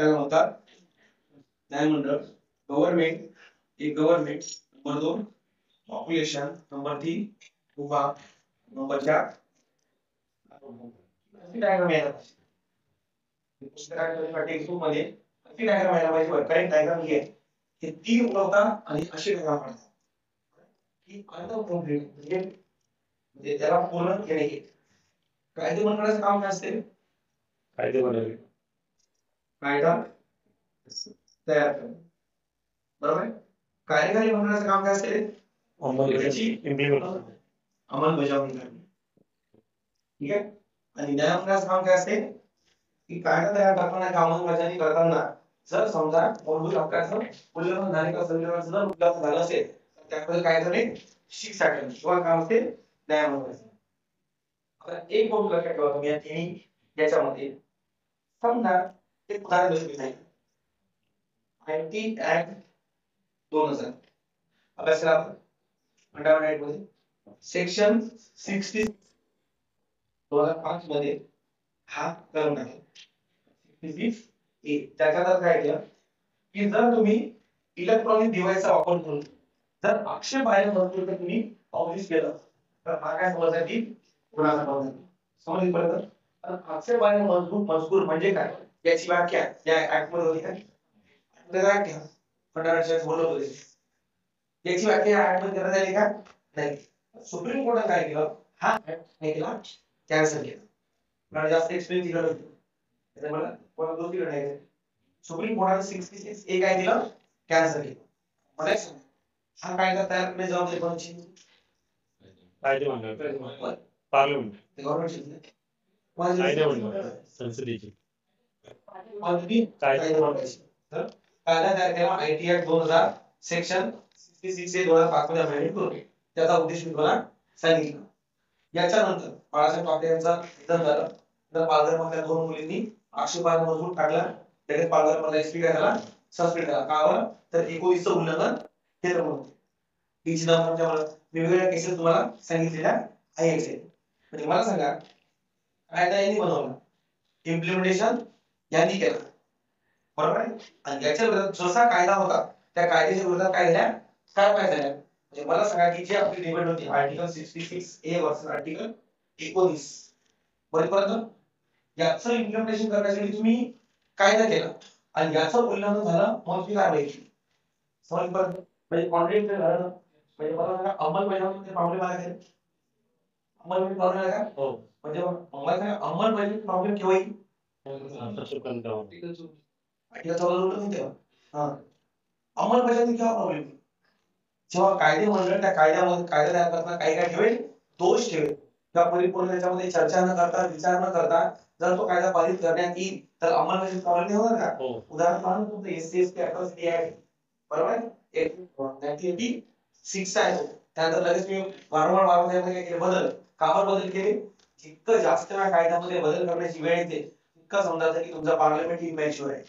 त्याला म्हणतात न्यायमंडळ. गव्हर्नमेंट, एक गव्हर्नमेंट. Number 2 population. नंबर 3 भूभाग. नंबर 4 डायग्राम यायला पाहिजे. पुस्तकाच्या टेक्स्टबुक मध्ये अशी डायग्राम यायला पाहिजे. करेक्ट डायग्राम ही आहे. हे 3 उलवतात आणि अशी डायग्राम काढतात. की अर्ध कंप्लीट म्हणजे त्याला पूर्ण केले. कायदे बनवण्याचं काम काय असते? कायदे बनवले, कायदा तयार करणे. बरोबर आहे. कार्यकारी बनवण्याचं काम काय असते? अंमलबजावणी करणे. ठीक आहे. आणि न्यायमंडळाचं काम काय असते? की कायदा तयार करताना अंमलबजावणी करताना जर समजा मूलभूत हक्काचं उल्लंघन झाले का संविधानाचं जर उल्लंघन झालं असेल तर त्यामध्ये काय झाले शिक्षा करणे किंवा काम असते न्यायमंडळाचं. आता एक गोष्ट लक्षात ठेवा तुम्ही या तिन्ही याच्यामध्ये समजा एक उदाहरण देतो नाही. आयटी ऍक्ट 2000 अभ्यास केला आपण फंडामेंटल मध्ये सेक्शन 60 2005 मध्ये हा कलम आहे 66 ए. त्याच्यात काय केलं की जर तुम्ही इलेक्ट्रॉनिक डिव्हाइसचा वापर करून जर आक्षेपार्ह मजकूर तुम्ही पब्लिश केलं तर हा काय समजला की गुन्हा समजला. समजलं. आक्षेपार्ह मजकूर म्हणजे काय याची व्याख्या या ऍक्ट मध्ये होती. काय व्याख्या फंडामेंटल बोलत होते. याची व्याख्या ऍक्ट मध्ये करण्यात आली का? नाही. सुप्रीम कोर्टाने काय केलं हा ऍक्ट काय केला कॅन्सल केला. मला जास्त एक्सप्लेन केलं होतं त्यामुळे मला कोणा दोन तीन आहे. सुप्रीम कोर्टाने 66 ए काय केलं कॅन्सल केलं. मला सांग हा कायदा तयार करण्याची जबाबदारी कोणाची? कायदे मंडळ, पार्लमेंट, गव्हर्नमेंट, कायदे मंडळ, संसदेची. कायदा तयार केला आयटी ऍक्ट 2000 सेक्शन 66 ए 2005 मध्ये अमेंडमेंट करून त्याचा उद्देश मी तुम्हाला सांगितलं. याच्यानंतर बाळासाहेब ठाकरे यांचा निधन झालं. तर पालघरमधल्या 2 मुलींनी आक्षेपार्ह मजकूर टाकला. लगेच पालघरमधला एसपी काय झाला सस्पेंड झाला. का बरं? तर 19 चं उल्लंघन केलं म्हणून. हीच नावाच्या वेगवेगळ्या केसेस तुम्हाला सांगितलेल्या आहेत. म्हणजे मला सांगा कायदा यांनी बनवला, इम्प्लिमेंटेशन यांनी केलं, बरोबर आहे. आणि याच्या विरोधात जसा कायदा होता त्या कायद्याच्या विरोधात काय झाल्या कारवाया झाल्या. म्हणजे मला सांगा की जी आपली डिबेट होती आर्टिकल 66 ए वर्सेस आर्टिकल 19 बरोबर. याचं इम्प्लिमेंटेशन करण्यासाठी तुम्ही कायदा केला आणि याचं उल्लंघन झालं मग तुम्ही कारवाई केली. समजलं. म्हणजे कॉन्ट्रॅक्ट झालं म्हणजे मला सांगा अंमलबजावणीमध्ये प्रॉब्लेम आला का? अंमलबजावणी प्रॉब्लेम आला का? हो. म्हणजे मला सांगा अंमलबजावणी प्रॉब्लेम केव्हा येईल? आर्टिकल 14 उल्लंघन तेव्हा. हां. अंमलबजावणी केव्हा प्रॉब्लेम येईल? जेव्हा कायदे मंडळ त्या कायद्यामध्ये कायदा तयार करताना काही काय ठेवेल दोष ठेवेल किंवा परिपूर्ण त्याच्यामध्ये चर्चा न करता विचार न करता जर तो कायदा पारित करण्यात येईल तर अंमलबजावणी प्रॉब्लेम होणार का? उदाहरण म्हणून तुमचं एससी एसटी अट्रॉसिटी ऍक्ट बरोबर आहे 1986 आहे. त्यानंतर लगेच मी वारंवार त्यामध्ये केले बदल. कावर बदल केले? जितकं जास्त वेळा कायद्यामध्ये बदल करण्याची वेळ येते तितकं समजायचं की तुमचा पार्लमेंट इमॅच्युअर आहे.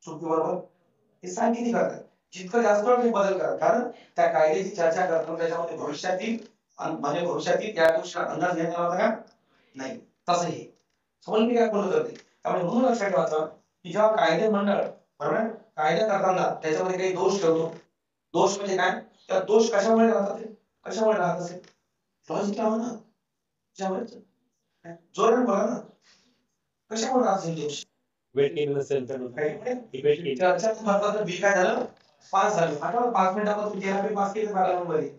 चुकी बरोबर हे सांगितली करतात. जितकं जास्त वेळ तुम्ही बदल करा कारण त्या कायद्याची चर्चा करताना त्याच्यामध्ये भविष्यातील म्हणजे भविष्यातील त्या गोष्टीचा अंदाज घेण्यात आला का? नाही. तसं हे समज मी काय बोलत होते. त्यामुळे म्हणून लक्षात ठेवायचं की जेव्हा कायदे मंडळ बरोबर कायदा करताना त्याच्यामध्ये काही दोष ठेवतो. दोष म्हणजे काय? त्या दोष कशामुळे राहतात? कशामुळे राहत असेल? लॉजिक लावा ना. जोराने बोला ना. कशामुळे राहत असेल दोष? वेट केलं नसेल तर चर्चा महत्वाचं तर बिल काय झालं पास झालं. आता 5 मिनिटांमध्ये तुम्ही 13 पास केलं पार्लमेंटमध्ये.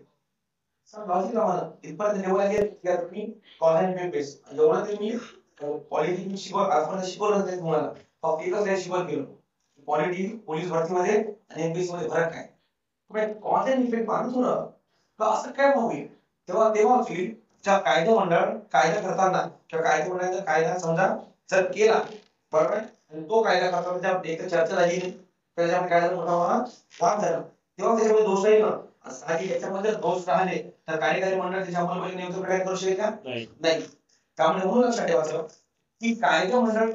सर लॉजिक लावा ना. इथपर्यंत जेवढा गेला तुम्ही कॉल अँड पेपेस जेवढा तुम्ही पॉलिटिक्स आजपर्यंत शिकवलं नाही तुम्हाला फक्त एकच काय शिकवत गेलो पॉलिटिक्स पोलीस भरतीमध्ये आणि एमपीएससी मध्ये फरक काय तुम्ही कॉज अँड इफेक्ट मानूच ना तर असं काय होईल तेव्हा होईल ज्या कायदा मंडळ कायदा करताना किंवा कायदा मंडळाचा कायदा समजा जर केला बरोबर आणि तो कायदा करताना त्या एक चर्चा झाली त्याच्यामध्ये कायदा मोठा वाद झाला तेव्हा त्याच्यामध्ये दोष येईल ना आणि याच्यामध्ये दोष राहिले तर कार्यकारी मंडळ त्याच्या अंमलबजावणी योग्य प्रकारे करू शकेल का? नाही. त्यामुळे म्हणून लक्षात ठेवायचं की कायदा मंडळ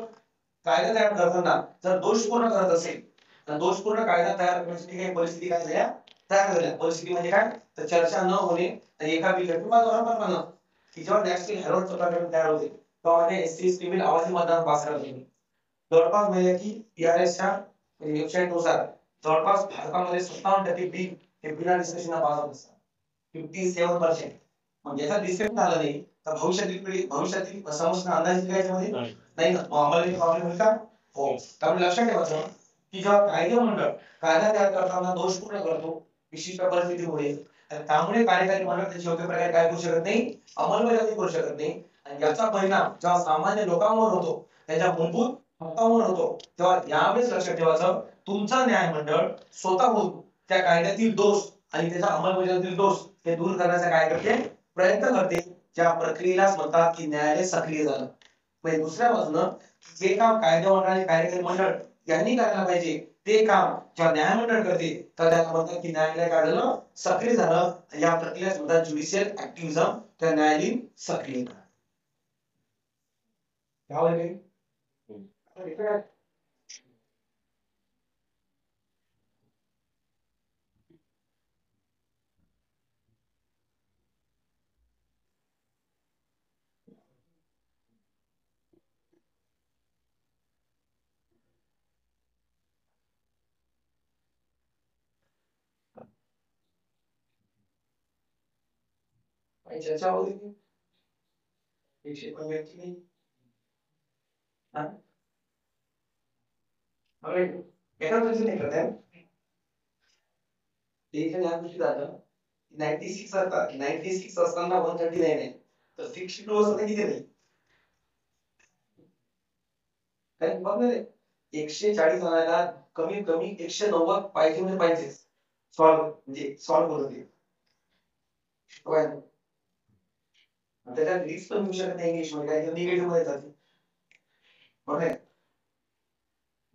कायदा तयार करताना जर दोषपूर्ण करत असेल तर दोषपूर्ण कायदा तयार करण्यासाठी काही परिस्थिती काय झाल्या तयार झाल्या. परिस्थिती म्हणजे काय तर चर्चा न होणे आणि एका किंवा दोन की जेव्हा नॅशनल हेरोल्डचं प्रकरण तयार होते तेव्हा एससी एसटी बिल आवाजी मतदान पास करत होते जवळपास म्हणजे की PRSच्या वेबसाईट नुसार जवळपास भारतामध्ये 57% बिल हे बिना डिस्कशनला पास होत असतात. 57%. म्हणजे याचा डिस्कशन झाला नाही तर भविष्यातील पिढी भविष्यातील समस्या अंदाज याच्यामध्ये नाही ना, मग आम्हाला प्रॉब्लेम होईल का? हो. त्यामुळे लक्षात ठेवायचं की जेव्हा कायदे मंडळ कायदा तयार करताना दोषपूर्ण करतो विशिष्ट परिस्थितीमुळे, त्यामुळे कार्यकारी मंडळ त्याची योग्य प्रकारे काय करू शकत नाही, अंमलबजावणी करू शकत नाही. आणि याचा परिणाम जेव्हा सामान्य लोकांवर होतो, त्यांच्या मूलभूत हक्कांवर होतो, तेव्हा यावेळेस लक्षात ठेवायचं तुमचं न्यायमंडळ स्वतःहून त्या कायद्यातील दोष आणि त्याच्या अंमलबजावणीतील दोष हे दूर करण्याचा काय करते, प्रयत्न करते. ज्या प्रक्रियेलाच म्हणतात की न्यायालय सक्रिय झालं. म्हणजे दुसऱ्या बाजूनं जे काम कायदा मंडळ आणि कार्यकारी मंडळ यांनी करायला पाहिजे ते काम जेव्हा न्यायमंडळ करते तर त्याला म्हणतात की न्यायालय काय झालं, सक्रिय झालं. या प्रक्रियेला म्हणतात ज्युडिशियल ऍक्टिव्हिझम, त्या न्यायालयीन सक्रियता. चर्चा होती थी 115 की नहीं? हाँ अरे एका वजह से नहीं करते हैं. देखिए यहाँ कुछ झालं 96 आता 96 असताना 139 आहे तर 62 असताना किती नाही काय बघ ना रे. 140 आणायला कमीत कमी 190 पाहिजे म्हणजे पाहिजे सॉल्व करून दे. त्याच्यात रिस्क पण घेऊ शकत नाही इंग्लिश मध्ये काय निगेटिव्ह मध्ये जाते बरोबर आहे.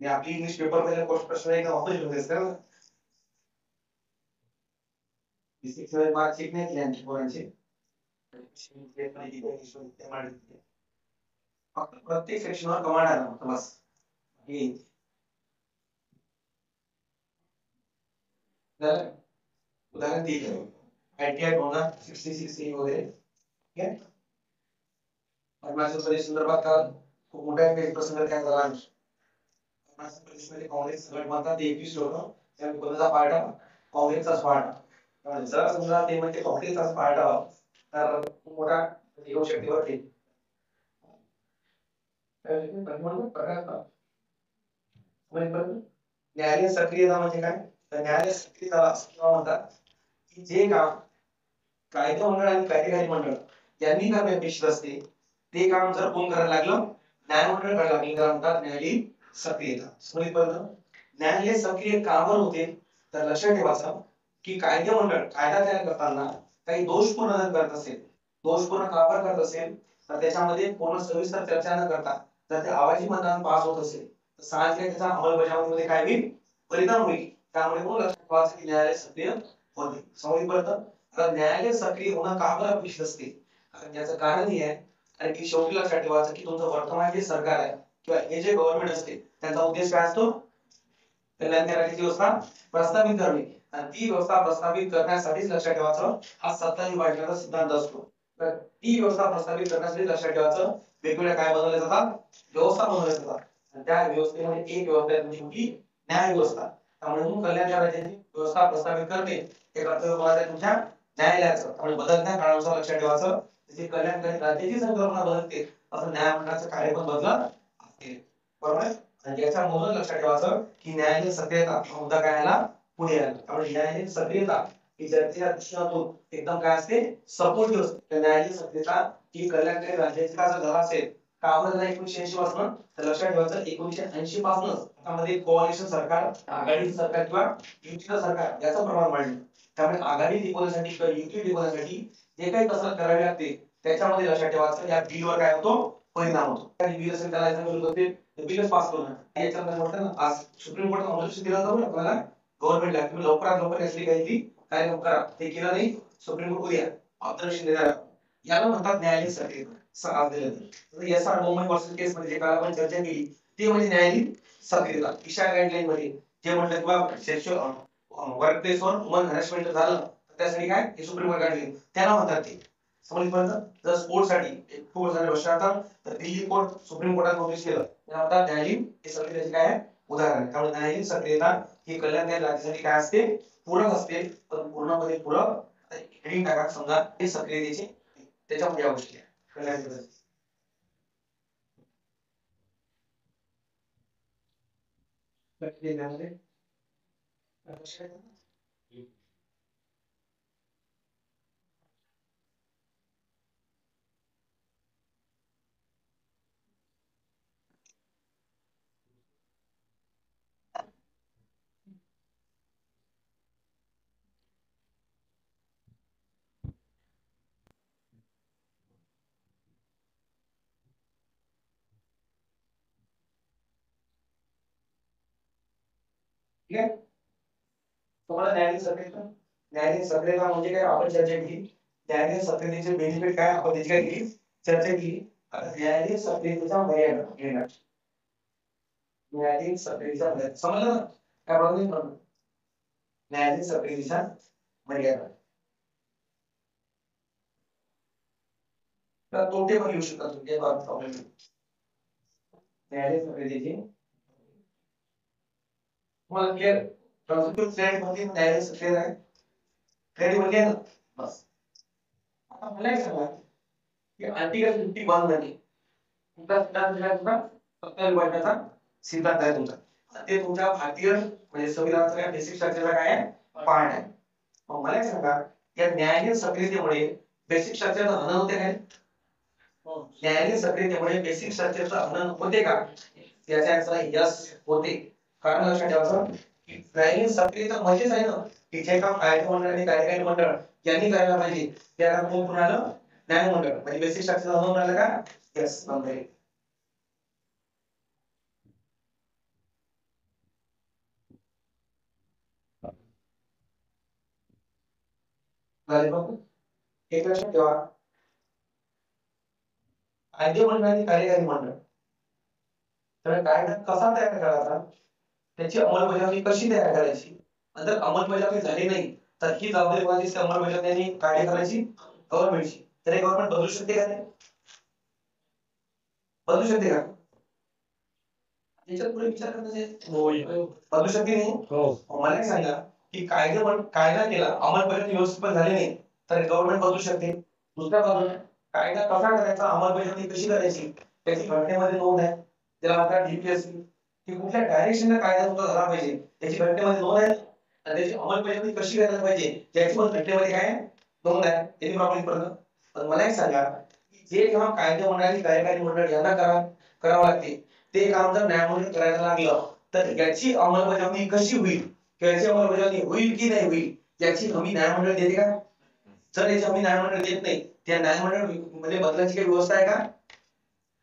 आणि आपली इंग्लिश पेपर मध्ये प्रश्न एकदा वापस घेऊन जायचं ना. फिजिक्स मध्ये मार्क चेक नाही केले आणखी पोरांचे. फक्त प्रत्येक सेक्शनवर कमांड आला फक्त बस. हे उदाहरण दिलं ITI 66 वगैरे ठीक आहे. अरुणाचल प्रदेश संदर्भात काल खूप मोठा काही प्रसंग काय झाला. अरुणाचल प्रदेशमध्ये काँग्रेस गटमतात 21 होतं त्या कोणाचा पार्ट काँग्रेसचाच पार्ट. जर समजा ते म्हणजे काँग्रेसचाच पार्ट तर खूप मोठा येऊ शकते वरती. न्यायालयीन सक्रियता म्हणजे काय, तर न्यायालय सक्रियता असं म्हणतात की जे काम कायदा मंडळ आणि कार्यकारी मंडळ यांनी करणे अपेक्षित असते ते काम जर कोण करायला लागलं, न्यायमंडळ करायला लागलं तर म्हणतात न्यायालयीन सक्रियता. समजलं. न्यायालय सक्रिय का बरं होते तर लक्षात ठेवायचं की कायदे मंडळ कायदा तयार करताना काही दोषपूर्ण जर करत असेल, दोषपूर्ण का बरं करत असेल तर त्याच्यामध्ये पूर्ण सविस्तर चर्चा न करता जर ते आवाजी मतदान पास होत असेल तर साहजिक त्याचा अंमलबजावणीमध्ये काय होईल, परिणाम होईल. त्यामुळे कोण लक्षात ठेवायचं की न्यायालय सक्रिय होते. समजलं. आता न्यायालय सक्रिय होणं का बरं अपेक्षित असते, कारण याचं कारण हे आहे आणि की शेवटी लक्षात ठेवायचं की तुमचं वर्तमान जे सरकार आहे किंवा हे जे गव्हर्नमेंट असते त्यांचा उद्देश काय असतो, कल्याणकारी व्यवस्था प्रस्थापित करणे. आणि ती व्यवस्था प्रस्थापित करण्यासाठीच लक्षात ठेवायचं हा सत्ता विभाजनाचा सिद्धांत असतो. तर ती व्यवस्था प्रस्थापित करण्यासाठी लक्षात ठेवायचं वेगवेगळ्या काय बनवल्या जातात, व्यवस्था बनवल्या जातात. आणि त्या व्यवस्थेमध्ये एक व्यवस्था आहे तुमची न्याय व्यवस्था. त्यामुळे कल्याणच्या राज्याची व्यवस्था प्रस्थापित करणे हे कर्तव्य कोणाचं तुमच्या न्यायालयाचं. त्यामुळे बदलत्या काळानुसार लक्षात ठेवायचं जसे कल्याणकारी राज्याची संकल्पना बदलते असं न्यायमंडळाचं कार्य पण बदलत असते. बरोबर आहे. आणि याच्यामधून लक्षात ठेवायचं की न्यायालयीन सक्रियता हा मुद्दा काय आला, पुढे आला. त्यामुळे न्यायालयीन सक्रियता ही चर्चेच्या दृष्टिकोनातून एकदम काय असते, सपोर्टिव्ह असते. न्यायालयीन सक्रियता ही कल्याणकारी राज्याची का जर असेल का आपण 1980 पासून तर लक्षात ठेवायचं 1980 पासूनच त्यामध्ये कोalition सरकार, आघाडीचं सरकार किंवा युतीचं सरकार याचं प्रमाण वाढलं. त्यामुळे आघाडी टिकवण्यासाठी किंवा युती टिकवण्यासाठी जे काही कसरत करावी लागते त्याच्यामध्ये लक्षात ठेवायचं या बिलवर काय होतो, परिणाम होतो. आणि बिल असेल त्याला बिलच पास करू नका. याच्यामध्ये म्हटलं ना आज सुप्रीम कोर्ट ऑब्जेक्शन दिला जातो आपल्याला गव्हर्नमेंटला तुम्ही लवकरात लवकर याची काही काय करा, ते केलं नाही सुप्रीम कोर्ट उद्या ऑब्जेक्शन देणार. याला म्हणतात न्यायालयीन सक्रियता. याचा मुंबई वर्सेस केस मध्ये जे काल आपण चर्चा केली ते म्हणजे न्यायालयीन सक्रियता. ईशा गाईडलाईन मध्ये जे म्हणतात किंवा सेक्शुअल वर्क प्लेस वर वुमन हॅरेसमेंट झालं त्यासाठी काय हे सुप्रीम कोर्ट गाईडलाईन त्याला म्हणतात ते. समजपर्यंत जर स्पोर्टसाठी एक खूप सारे प्रश्न असतात तर दिल्ली कोर्ट सुप्रीम कोर्टात नोटीस केलं त्यानंतर न्यायालयीन हे सक्रियतेचे काय आहे उदाहरण आहे. त्यामुळे न्यायालयीन सक्रियता ही कल्याणकारी राज्यासाठी काय असते पूरक असते पण पूर्णपणे पूरक हेडिंग टाका समजा हे सक्रियतेचे त्याच्यामध्ये या गोष्टी आहे कल्याणकारी सक्रियतेमध्ये ठीक आहे तुम्हाला न्यायालयीन सक्रियता म्हणजे काय आपण चर्चा केली न्यायालयीन सक्रियतेचे बेनिफिट काय आपण त्याची काय केली चर्चा केली आता न्यायालयीन सक्रियतेचा मर्यादा घेणार न्यायालयीन सक्रियतेचा मर्यादा समजलं ना काय प्रॉब्लेम नाही न्यायालयीन सक्रियतेचा मर्यादा तर तोटे पण येऊ शकतात तुमच्या बाबतीत प्रॉब्लेम न्यायालयीन सक्रियतेची तुम्हाला क्लिअर प्रोसिक्यूट क्रेडिट मध्ये न्यायालयीन सक्रियता आहे क्रेडिट म्हणजे ना बस आता मला एक सांगा की आर्टिकल 51 मध्ये तुमचा सिद्धांत दिला तुमचा सत्ता विभाजनाचा सिद्धांत आहे तुमचा ते तुमच्या भारतीय म्हणजे संविधानाचा काय बेसिक स्ट्रक्चरचा काय आहे पार्ट आहे मग मला एक सांगा या न्यायालयीन सक्रियतेमुळे बेसिक स्ट्रक्चरचा हनन होते काय न्यायालयीन सक्रियतेमुळे बेसिक स्ट्रक्चरचा हनन होते का याचा answer यस होते कारण लक्षात ठेवायचं की न्यायालयीन सक्रियता म्हणजेच आहे ना की जे काम कायदा मंडळ आणि कार्यकारी मंडळ यांनी करायला पाहिजे त्याला कोण कुणाला न्याय मंडळ म्हणजे बेसिक स्ट्रक्चर हनन राहिलं का यस नंबर झाले बघ एक लक्षात ठेवा कायदे मंडळ आणि कार्यकारी मंडळ तर कायदा कसा तयार करायचा त्याची अंमलबजावणी कशी तयार करायची आणि जर अंमलबजावणी झाली नाही तर ही जबाबदारी कोणाची अंमलबजावणी काय करायची गव्हर्नमेंटची तर गव्हर्नमेंट बदलू शकते का नाही बदलू शकते का याच्यात पुढे विचार करण्याचे बदलू शकते नाही मला एक सांगा की कायदा केला अंमलबजावणी व्यवस्थित पण झाली नाही तर गव्हर्नमेंट बदलू शकते दुसऱ्या बाजूने कायदा कसा करायचा अंमलबजावणी कशी करायची त्याची घटनेमध्ये नोंद आहे त्याला म्हणतात डीपीएससी की कुठल्या डायरेक्शनला कायदा तुमचा झाला पाहिजे त्याची घटनेमध्ये नोंद आहे आणि त्याची अंमलबजावणी कशी करायला पाहिजे त्याची पण घटनेमध्ये काय नोंद आहे याची प्रॉब्लेम पडतं पण मला एक सांगा की जे काम कायदे मंडळाची कार्यकारी मंडळ यांना करावं लागते ते काम जर न्यायमंडळ करायला लागलं तर याची अंमलबजावणी कशी होईल याची अंमलबजावणी होईल की नाही होईल याची हमी न्यायमंडळ देते का जर याची हमी न्यायमंडळ देत नाही त्या न्यायमंडळ मध्ये बदलाची काही व्यवस्था आहे का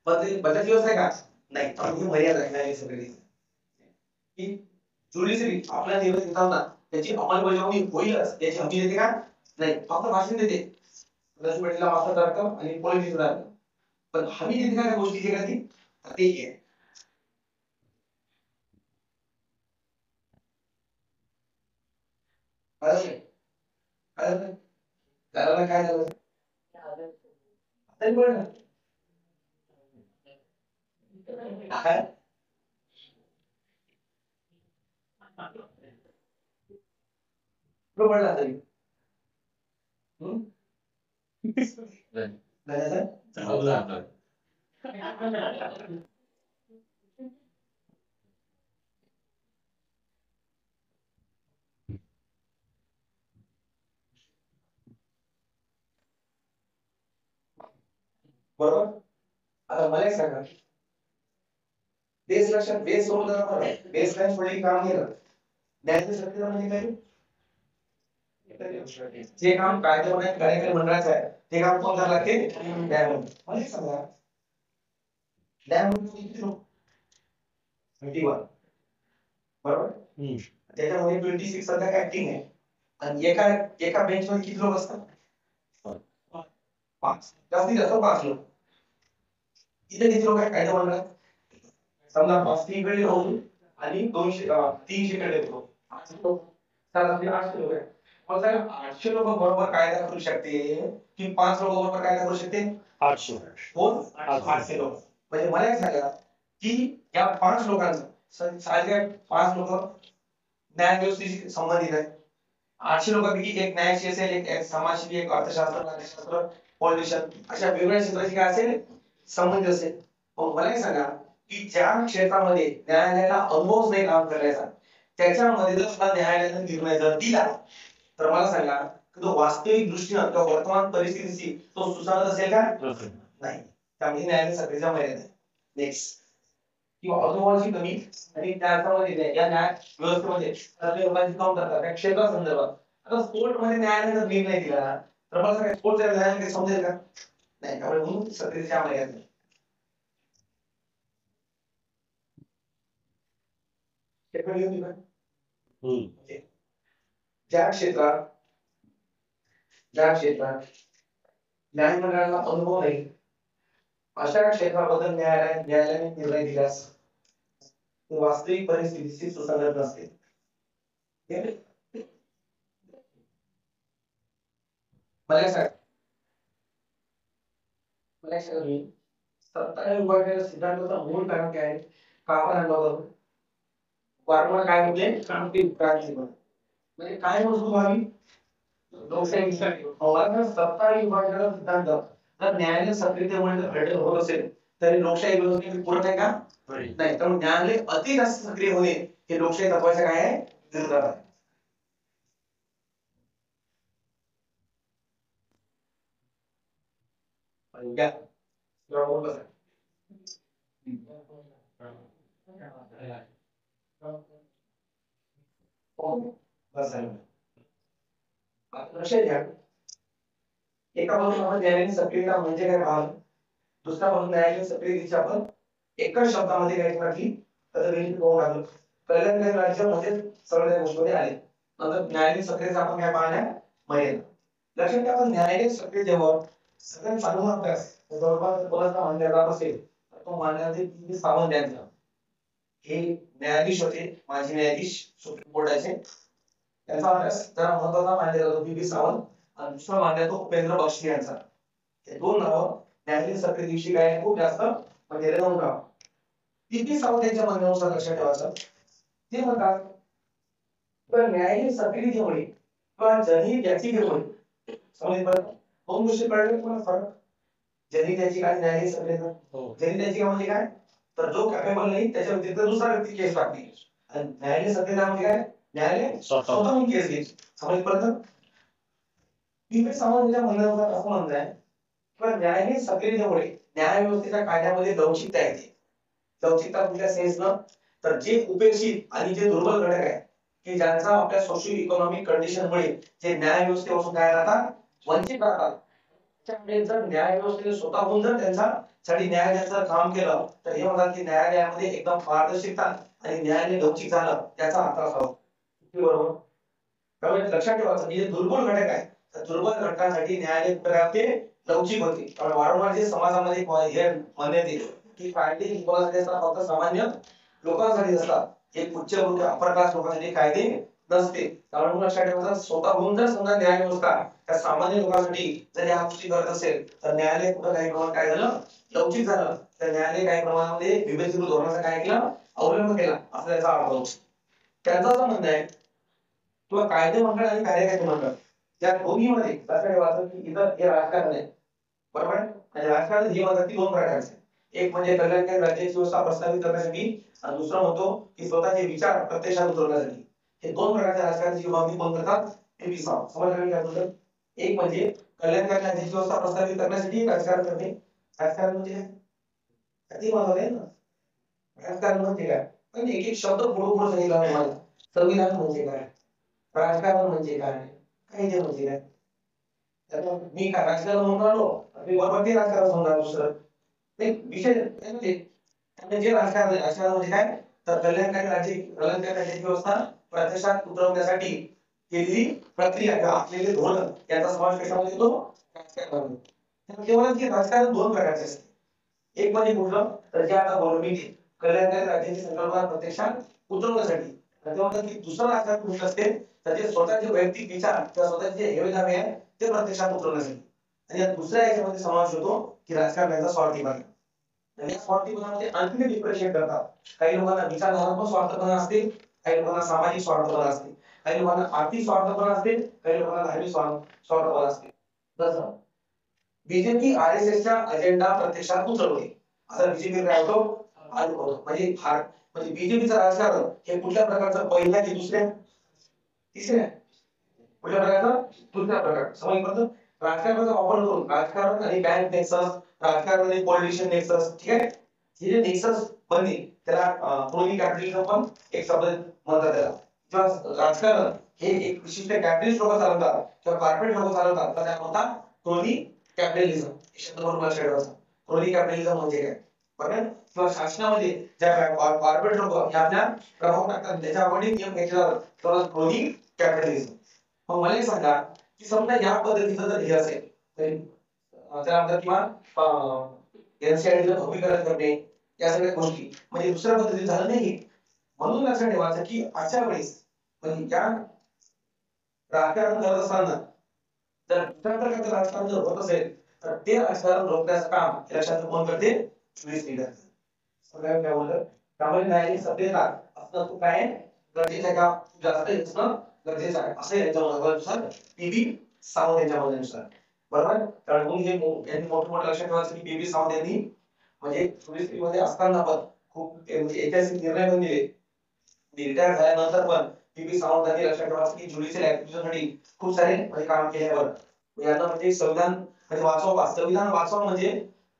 बदलाची व्यवस्था आहे का नाही ही मर्यादा आहे सगळी की ज्युडिशरी आपल्या निर्णय घेताना त्याची अंमलबजावणी होईलच याची हमी देते का नाही फक्त भाषण देते जजमेंटला माफ करतं आणि पॉलिटिक्स राहतं पण हमी देते का त्या गोष्टीची का ती ते आहे त्याला काय झालं तरी पण काय पडला तरी बरोबर आता मला एक सांगा बेस लक्षात बेस सोडून बेस लाईन सोडली काम केलं न्यायालयीन सक्रियता म्हणजे काय जे काम कायदेमंडळ कार्यकारी मंडळाचं आहे ते काम कोण करायला लागते न्यायमंडळ मला एक सांगा न्यायमंडळ किती लोक 21 बरोबर त्याच्यामध्ये 26 सध्या ऍक्टिंग आहे आणि एका बेंच मध्ये किती लोक असतात 5 जास्तीत जास्त 5 लोक इथे किती लोक आहेत कायदा मंडळात समजा 5 तीकडे होऊन आणि 300 कडे होतो 8 लोक 8 लोक आहे मग साहेब 800 लोक बरोबर कायदा करू शकते की 5 लोक बरोबर कायदा करू शकते? 800. कोण? 800. 800 लोक. म्हणजे मला एक सांगा की या 5 लोकांचं साहजिक 5 लोक न्याय व्यवस्थेशी संबंधित आहे. 800 लोकांपैकी एक न्यायाशी असेल, एक समाजशी, एक अर्थशास्त्र, राज्यशास्त्र, पॉलिटिशियन अशा वेगवेगळ्या क्षेत्राची काय असेल संबंध असेल. मग मला एक सांगा की ज्या क्षेत्रामध्ये न्यायालयाला अनुभवच नाही काम करायचा त्याच्यामध्ये जर सुद्धा न्यायालयाने निर्णय जर दिला तर मला सांगा की तो वास्तविक दृष्टीने किंवा वर्तमान परिस्थितीशी तो सुसंगत असेल का? नाही. त्यामुळे न्यायालय सक्रियता मर्यादा. नेक्स्ट किंवा अनुभवाची कमी आणि त्याच्यामध्ये या न्याय व्यवस्थेमध्ये लोकांची काम करतात त्या क्षेत्रासंदर्भात. आता स्पोर्ट मध्ये न्यायालयाने जर निर्णय दिला तर मला सांगा स्पोर्टच्या न्यायालयाने काही समजेल का? नाही. त्यामुळे म्हणून सक्रियतेच्या मर्यादा. ज्या क्षेत्रात न्यायमंडळाला अनुभव नाही अशा क्षेत्राबद्दल न्यायालयाने निर्णय दिल्यास वास्तविक परिस्थितीशी सुसंगत नसते. मला सांग सत्ता विभागाच्या सिद्धांताचा मूळ कारण काय आहे? कामाबरोबर वारंवार काय होते क्रांती म्हणजे काय मजबूत व्हावी लोकशाही. सत्ता विभागाचा सिद्धांत जर न्यायालय सक्रियतेमुळे जर खंडित होत असेल तरी लोकशाही व्यवस्थेची पूर्ण आहे का? नाही. त्यामुळे न्यायालय अति जास्त सक्रिय होणे हे लोकशाही तत्वाचे काय आहे? विरोधात आहे. लक्षात घ्या एका बाजूला आपण न्यायालयीन सक्रियता म्हणजे काय पाहतो, दुसऱ्या बाजूला न्यायालयीन सक्रियतेची आपण एकाच शब्दामध्ये काय टाकली तर बेनिफिट होऊन टाकलं. कल्याणकारी राज्य म्हणजे सगळ्या गोष्टींमध्ये आले. नंतर न्यायालयीन सक्रियता आपण काय पाहणार मर्यादा. लक्षात घ्या आपण न्यायालयीन सक्रियतेवर सगळ्यात चांगला अभ्यास जवळपास कोणाचा मानला जात असेल तर तो मानण्याचे पी सावंत यांचा. हे न्यायाधीश होते माजी न्यायाधीश सुप्रीम कोर्टाचे. त्यांचा अभ्यास जरा महत्त्वाचा मानला जातो पी सावंत आणि दुसरा मानला जातो उपेंद्र बक्षी यांचा. हे दोन नाव न्यायालयीन सक्रियतेविषयी काय खूप जास्त म्हणजे रेनोन नाव. पी सावंत यांच्या म्हणण्यानुसार लक्षात ठेवायचं ते म्हणतात तर न्यायालयीन सक्रियतेमुळे किंवा जनहित याचिकेमुळे समजलं दोन गोष्टी कळले तुम्हाला फरक. जनहित याचिका आणि न्यायालयीन सक्रियता. जनहित याचिका म्हणजे काय तर जो कॅपेबल नाही त्याच्या व्यतिरिक्त दुसरा व्यक्ती केस टाकते आणि न्यायालयीन सक्रियता म्हणजे काय न्यायालय स्वतःहून केस घेईल. समजपर्यंत पी सावंत म्हणण्यानुसार असं म्हणणं आहे किंवा न्यायालयीन सक्रियतेमुळे न्याय व्यवस्थेच्या कायद्यामध्ये लवचिकता येते. लवचिकता कुठल्या सेन्सनं तर जे उपेक्षित आणि जे दुर्बल घटक आहे की ज्यांचा आपल्या सोशिओ इकॉनॉमिक कंडिशनमुळे जे न्याय व्यवस्थेपासून काय राहतात वंचित राहतात त्यामुळे जर न्याय व्यवस्थेने स्वतःहून जर त्यांच्यासाठी न्यायालयाचं काम केलं तर हे म्हणतात की न्यायालयामध्ये एकदम पारदर्शकता आणि न्यायालय लवचिक झालं त्याचा अर्थ असावा. बरोबर. त्यामुळे लक्षात ठेवायचं जे दुर्बल घटक आहे त्या दुर्बल घटकांसाठी न्यायालय प्रक्रिया लवचिक होते. त्यामुळे वारंवार जे समाजामध्ये हे म्हणण्यात येते की कायदे कोणासाठी असतात फक्त सामान्य लोकांसाठी असतात. एक उच्चवर्गीय अपर क्लास लोकांसाठी कायदे नसते. त्यामुळे लक्षात ठेवायचं स्वतःहून जर समजा न्याय व्यवस्था त्या सामान्य लोकांसाठी जर या गोष्टी करत असेल तर न्यायालय कुठं काही प्रमाणात काय झालं लवचिक झालं. तर न्यायालय काही प्रमाणामध्ये विवेचनीय धोरणाचा काय केलं अवलंब केला असं त्याचा अर्थ होतो. त्यांचं असं म्हणणं आहे किंवा कायदे मंडळ आणि कार्यकारी मंडळ या दोन्हीमध्ये लक्षात ठेवायचं की इथं हे राजकारण आहे बरोबर आहे. आणि राजकारण हे म्हणतात की दोन प्रकारचे एक म्हणजे कल्याणकारी राज्याची व्यवस्था प्रस्थापित करण्यासाठी आणि दुसरा म्हणतो की स्वतःचे विचार प्रत्यक्षात उतरवण्यासाठी. हे दोन प्रकारच्या राजकारणाची मागणी कोण करतात ते समजलं काय बोलतात. एक म्हणजे कल्याणकारी राज्याची व्यवस्था प्रस्थापित करण्यासाठी राजकारण करणे. राजकारण म्हणजे अति महत्त्वाचे आहे ना. राजकारण म्हणजे काय म्हणजे एक एक शब्द पुढे सांगितला मला. संविधान म्हणजे काय राजकारण म्हणजे काय कायदे म्हणजे काय. मी काय राजकारण म्हणून आलो मी बरोबर ते राजकारण समजा दुसरं नाही विषय जे राजकारण म्हणजे काय तर कल्याणकारी राज्याची व्यवस्था प्रत्यक्षात उतरवण्यासाठी केलेली प्रक्रिया किंवा आखलेले धोरण याचा समावेश कशामध्ये येतो राजकारण. केवळ की राजकारण दोन प्रकारचे असते. एक म्हणजे कुठलं तर जे आता गव्हर्नमेंट कल्याणकारी राज्याची संकल्पना प्रत्यक्षात उतरवण्यासाठी ते म्हणतात की दुसरं राजकारण कुठलं असते तर ते स्वतःचे वैयक्तिक विचार किंवा स्वतःचे जे हेवेदावे आहे ते प्रत्यक्षात उतरवण्यासाठी. आणि या दुसऱ्या याच्यामध्ये समावेश होतो की राजकारणाचा स्वार्थीपणा. आणि या स्वार्थीपणामध्ये आणखी डिफरन्शिएट करतात. काही लोकांना विचारधारात्मक स्वार्थपणा असते, काही लोकांना सामाजिक स्वार्थपणा असते, काही लोकांना आर्थिक स्वार्थपणा असते, काही लोकांना धार्मिक स्वार्थपणा असते. जसं बीजेपी आरएसएसच्या अजेंडा प्रत्यक्षात उतरवते. आता बीजेपी काय होतो म्हणजे म्हणजे बीजेपीचं राजकारण हे कुठल्या प्रकारचं, पहिल्या की दुसऱ्या तिसऱ्या कुठल्या प्रकारचं दुसऱ्या प्रकार समजलं. राजकारणाचा वापर करून राजकारण आणि बँक नेक्सस, राजकारण आणि पॉलिटिशियन नेक्सस, ठीक आहे, हे जे नेक्सस बनले त्याला क्रोनी कॅपिटलिझम पण एक शब्द म्हणतात त्याला. किंवा राजकारण हे एक विशिष्ट कॅपिटलिस्ट लोक चालवतात किंवा कॉर्पोरेट लोक चालवतात तर त्या म्हणतात क्रोनी कॅपिटलिझम. हे शब्द बरोबर लक्षात ठेवायचा. क्रोनी कॅपिटलिझम म्हणजे काय बरोबर. किंवा शासनामध्ये ज्या कॉर्पोरेट लोक हे आपल्या प्रभाव टाकतात त्याच्यावर नियम घेतले जातात तर क्रोनी कॅपिटलिझम. मग मला एक सांगा की समजा या पद्धतीचं जर हे असेल तर त्यानंतर किंवा एनसीआरटीचं भूमीकरण करणे या सगळ्या गोष्टी म्हणजे दुसऱ्या पद्धतीने झालं नाही. म्हणून लक्षात ठेवायचं की अशा वेळेस म्हणजे या राजकारण करत असताना जर दुसऱ्या प्रकारचं राजकारण जर होत असेल तर ते राजकारण रोखण्याचं काम लक्षात कोण करते, ज्युडिश लीडर. सगळ्या काय बोलत त्यामुळे न्यायालयीन सभ्यता असणं खूप काय गरजेचं आहे का, जास्त असणं गरजेचं आहे असं यांच्या मतानुसार पीबी सावंत यांच्या मतानुसार बरोबर. कारण कोणी हे यांनी मोठं लक्षात ठेवायचं की पीबी सावंत यांनी म्हणजे ज्युडिशरीमध्ये असताना पण खूप म्हणजे ऐतिहासिक निर्णय पण दिले. रिटायर झाल्यानंतर पण पीबी सावंतांनी लक्षात ठेवायचं की ज्युडिशियल ऍक्टिव्हिटीसाठी खूप सारे म्हणजे काम केल्यावर यांना म्हणजे संविधान म्हणजे वाचवा, संविधान वाचवा म्हणजे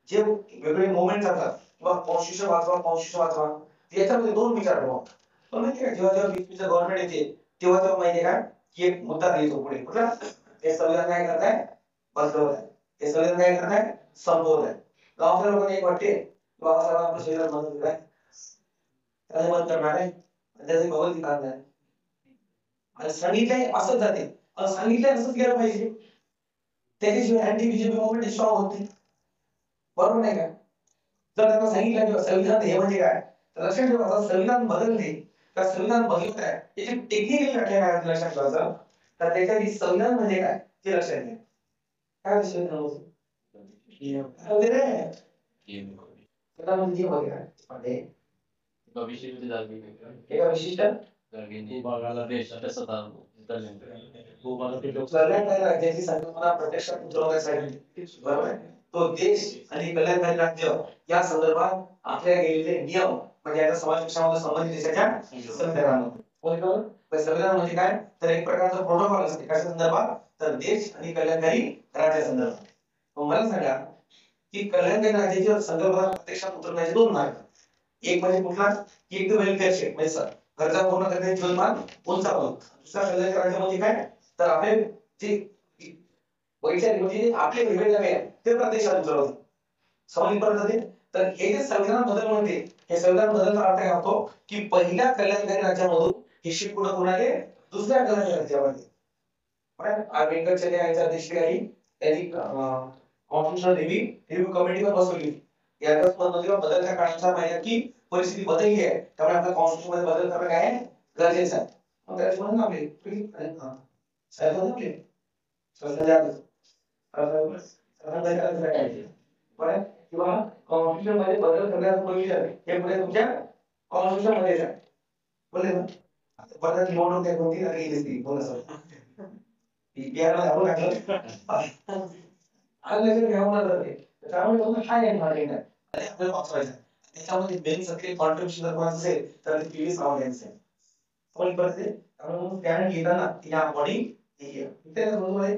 जे वेगळे मोमेंट असतात किंवा कॉन्स्टिट्यूशन वाचवा याच्यामध्ये दोन विचार ठेवा. पण माहिती का जेव्हा जेव्हा बीजेपीचं गव्हर्नमेंट येते तेव्हा तेव्हा माहिती काय की एक मुद्दा येतो पुढे कुठला, हे संविधान काय करताय बदलवत आहे, हे संविधान काय करताय संपवत आहे. गावातल्या लोकांना एक वाटते बाबासाहेब आपलं संविधान बंद आहे त्याला बंद करणार आहे आणि त्याचे भगवद्गीता आणणार आहे आणि सांगितलंय असंच जाते आणि सांगितलंय असंच केलं पाहिजे. त्याच्याशिवाय अँटी बीजेपी मुवमेंट स्ट्रॉंग होत नाही बरोबर नाही का. जर त्यांना सांगितलं की संविधान हे म्हणजे काय तर लक्षात ठेवायचं संविधान बदलते का संविधान बदलत आहे याची टेक्निकल व्याख्या काय लक्षात ठेवायचं तर त्याच्या संविधान म्हणजे काय ते लक्षात घ्या. काय संविधान होतं एका विशिष्ट भूभागाला देशाच्या भूभागातील लोक कल्याणकारी राज्याची संकल्पना प्रत्यक्षात उतरवण्यासाठी बरोबर आहे. तो देश आणि कल्याणकारी राज्य या संदर्भात आखले गेलेले नियम म्हणजे याचा समावेशामध्ये संबंधित देशाच्या संविधानामध्ये. संविधान म्हणजे काय तर एक प्रकारचा प्रोटोकॉल असते कशा संदर्भात तर देश आणि कल्याणकारी राज्या संदर्भात. मला सांगा की कल्याणकारी राज्याची संकल्पना प्रत्यक्षात उतरवण्याचे दोन मार्ग. एक म्हणजे कुठला की एक वेलफेअर स्टेट म्हणजे गरजा पूर्ण करण्याचे जीवनमान उंचावणं. दुसरा कल्याणकारी राज्य म्हणजे काय तर आपले जे वैचारिक म्हणजे आपले वेगवेगळे ते प्रत्यक्षात उतरवणे समजली पद्धती. तर हे जे संविधान बदल म्हणते हे संविधान बदलचा अर्थ काय होतो की पहिल्या कल्याणकारी राज्यामधून हे शिफ्ट पुढे कोणाले दुसऱ्या कल्याणकारी राज्यामध्ये. आंबेडकरच्या यांच्या अध्यक्षतेखाली त्यांनी कॉन्स्टिट्यूशनल रिव्ह्यू कमिटी पण बसवली. याचाच म्हणजे बदलत्या काळानुसार माहिती की परिस्थिती बदलली आहे त्यामुळे आपल्या कॉन्स्टिट्यूशन मध्ये बदल करणं काय गरजेचं आहे. मग त्याच म्हणून आपले साहेब आपले किंवा कॉन्स्टिट्यूशन मध्ये बदल करण्याचं प्रोव्हिजन हे पुढे तुमच्या कॉन्स्टिट्यूशन मध्ये आहे बोलले ना. बदल निवडणूक आहे कोणती आणि दिसती बोला सर बिहारला आपण टाकलं आणि घ्यावं लागते त्यामुळे तुम्ही हा आहे मार्केट आहे आणि आपल्याला वाचवायचं त्याच्यामध्ये मेन सक्रिय कॉन्ट्रिब्युशन जर कोणाचं असेल तर ते पीव्ही सावंत यांचं आहे. पण परत त्यामुळे स्टँड घेताना या बॉडी हे इथे बरोबर आहे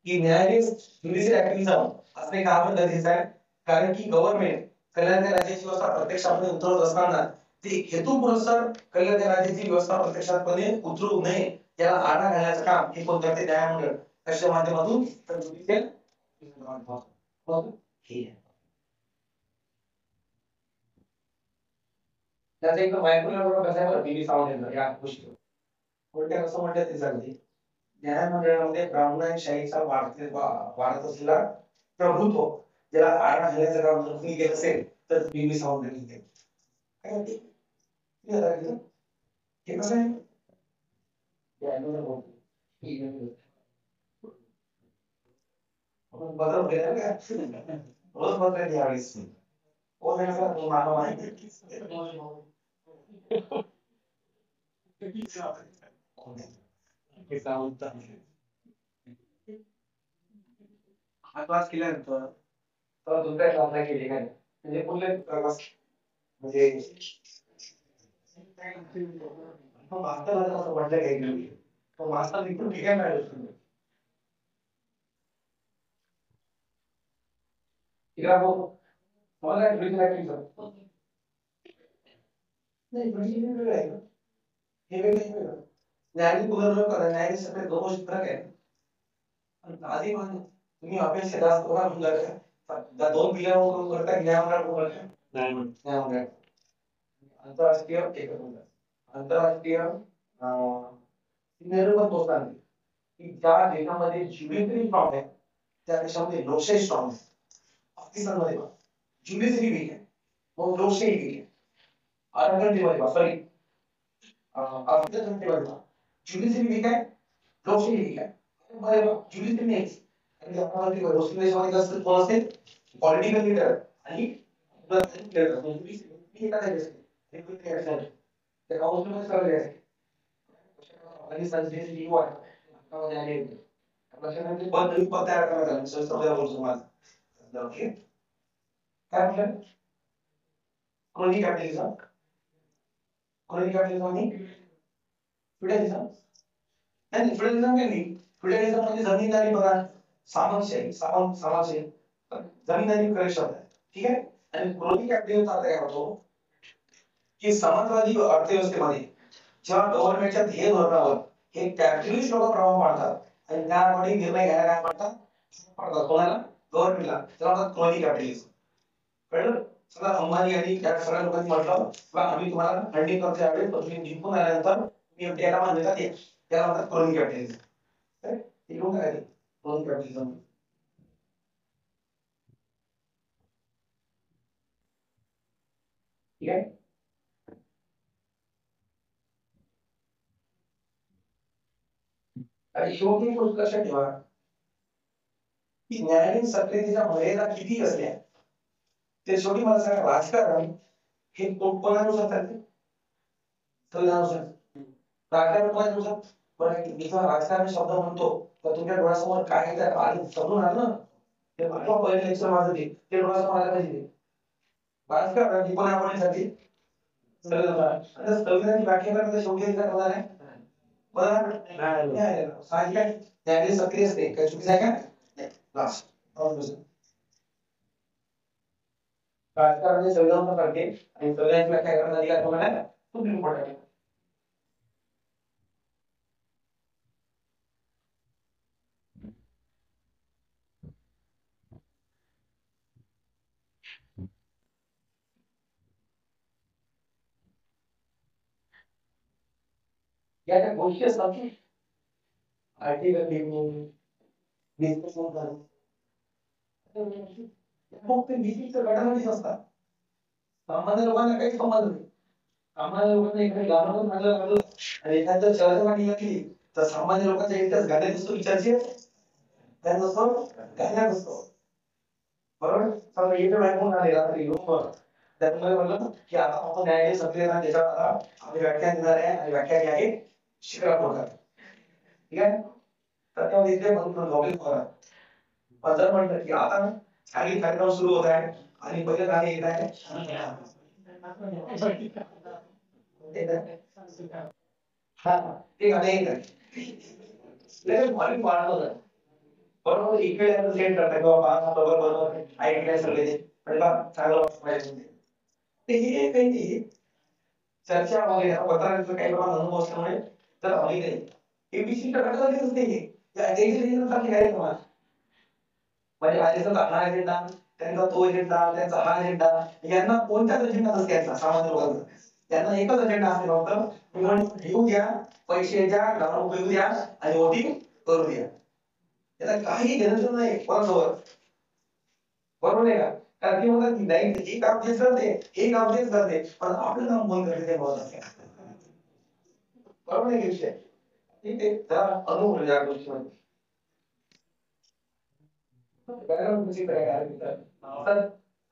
की न्यायालयीन ज्युडिशियल ऍक्टिव्हिझम असणे का आपण गरजेचं आहे कारण की गव्हर्नमेंट कल्याणकारी राज्याची व्यवस्था प्रत्यक्षात उतरवत असताना ते हेतुपुरस्सर कल्याणकारी राज्याची व्यवस्था प्रत्यक्षातपणे उतरवू नये याला आळा घालण्याचं काम हे कोण करते न्यायमंडळ कशा माध्यमातून तर ज्युडिशियल हे त्याचा एक मायक्रो कसा आहे बीबी सावंत यांचा या गोष्टी थोडक्यात असं म्हणतात ते सांगते न्यायमंडळामध्ये ब्राह्मणशाहीचा वाढत असलेला प्रभुत्व ज्याला आडा घालण्याचं काम जर तुम्ही केलं असेल तर तुम्ही साऊंड केलं काय म्हणते हे कसं आहे बदल होईल का रोज बदल यावेळेस कोण आहे का मला माहिती हा क्लास केल्यानंतर तर दुसऱ्या क्लासला केली काय म्हणजे पुढले क्लास म्हणजे मास्तर असं म्हटलं काही तो मास्तर इकडून ठीक आहे मॅडम इकडे मला काय ब्रिज नाही नाही ब्रिज वेगळं आहे ना हे वेगळं हे वेगळं न्यायालयीन पुनर्विलोकन करा न्यायालयीन सगळे दोन गोष्टी फरक आहे आधी पण तुम्ही अपेक्षा जास्त करा होऊन जाते दोन पिढ्यांवर करता न्यायमंडळ करता न्यायमंडळ आंतरराष्ट्रीय एकत्रित आंतरराष्ट्रीय निर्बंध होतात की ज्या देशामध्ये ज्युडिशरी स्ट्रॉंग आहे त्या देशामध्ये लोकशाही स्ट्रॉंग आहे पाकिस्तानमध्ये ज्युडिशरी वीक आहे मग लोकशाही वीक आहे अरबगंटीमध्ये सॉरी अफगाणिस्तानमध्ये ज्युडिशरी वीक आहे लोकशाही वीक आहे मध्ये ज्युडिशरी नाही आणि आपल्याला मुस्लिम देशामध्ये कसं कोण असते पॉलिटिकल लीडर आणि लीडर ज्युडिशरी एका देशात एक त्या काउन्सिलमध्ये सगळे असते आणि संसदेचे जीव आहे आपल्यामध्ये आले लक्षात बदल तयार करायचा संसदेला बोलतो तुम्हाला ओके काय म्हटलं क्रोनिक कॅपिटलिझम आणि फ्युडलिझम नाही फ्युडलिझम काय नाही फ्युडलिझम म्हणजे जमीनदारी बघा सामंतशाही सामंतशाही जमीनदारी करेक्शन आहे ठीक आहे आणि क्रोनिक कॅपिटलिझम आता काय होतो की समाजवादी अर्थव्यवस्थेमध्ये जेव्हा गव्हर्नमेंटच्या ध्येय धोरणावर हे कॅपिटलिस्ट लोक प्रभाव पाडतात आणि त्यामुळे निर्णय घ्यायला काय म्हणतात कोणाला गव्हर्नमेंटला त्याला म्हणतात क्रोनिक कॅपिटलिझम कळलं सगळं अंबानी आणि त्या सगळ्या लोकांनी म्हटलं बा आम्ही तुम्हाला फंडिंग करतो यावेळेस पण तुम्ही जिंकून आल्यानंतर तुम्ही त्याला मान्यता द्या त्याला म्हणतात क्रोनिक कॅपिटलिझम हे लोक काय क्रोनिक कॅपिटलिझम ठीक आहे आणि शेवटी गोष्ट लक्षात ठेवा की न्यायालयीन सक्रियतेच्या मर्यादा किती असल्या ते शेवटी मला सांगा राजकारण हे कोणानुसार चालते संविधानानुसार राजकारण कोणानुसार बरं इथं राजकारण शब्द म्हणतो तर तुमच्या डोळ्यासमोर काय आहे तर आधी समजून आलं ना ते माझ्या पहिले लेक्चर माझं ते डोळ्यासमोर आलं पाहिजे राजकारण ही कोणा कोणासाठी संविधानाची व्याख्या करण्याचा शेवटी काय होणार आहे न्यायालय सक्रिय असते काय चुकीचं आहे का लास्ट राजकारणाचे संविधान करते आणि संविधानाची व्याख्या करण्याचा अधिकार कोणाला आहे सुप्रीम कोर्ट आहे या त्या गोष्टी असतात की आर्टिकल लिहून डिस्कशन करून मग ते विशिष्ट गटामध्येच असतात सामान्य लोकांना काही संबंध नाही सामान्य लोकांना इकडे गावाला चांगलं लागलं आणि एखाद्या शहराच्या वाटी लागली तर सामान्य लोकांचा इंटरेस्ट गाण्यात असतो विचारचे त्यांना असतो गाण्यात असतो बरोबर समजा इथे बायकोन आले रात्री लोक त्यामुळे म्हणलं की आता आपण न्यायालय सक्रियता त्याच्यावर आम्ही व्याख्यान देणार आहे आणि व्याख्यान आहे शिक्रापूरकर ठीक आहे तर तेव्हा इथे म्हणून लॉगिंग करा पण जर म्हटलं की आता काही कार्यक्रम सुरू होत आहे आणि पहिले गाणे येत आहे हा ते गाणे येत आहे व्हॉल्यूम वाढवत होतं बरोबर इकडे सेंड करताय बाबा बरोबर ऐकले सगळे पण बा चांगलं पाहिजे ते हे काही नाही चर्चा वगैरे पत्रांचं काही प्रमाण अनुभव असल्यामुळे तर हवी नाही हे विशिष्ट घटकाचीच असते हे या टेन्शन काय तुम्हाला म्हणजे माझ्याचा हा अजेंडा त्यांचा तो अजेंडा त्यांचा हा अजेंडा यांना कोणत्याच अजेंडा नसते यांचा सामान्य लोकांचा त्यांना एकच अजेंडा असते फक्त निवडणूक घेऊ द्या पैसे द्या गाव घेऊ द्या आणि वोटिंग करू द्या त्याला काही घेणं नाही कोणासोबत बरोबर आहे का? कारण की म्हणतात की नाही हे काम तेच करते, हे काम तेच करते, पण आपलं काम कोण करते ते महत्वाचं आहे. बरोबर आहे की विषय? ठीक आहे, जरा अनुभव घ्या या गोष्टीमध्ये. बॅकग्राऊंड म्युझिक काय तर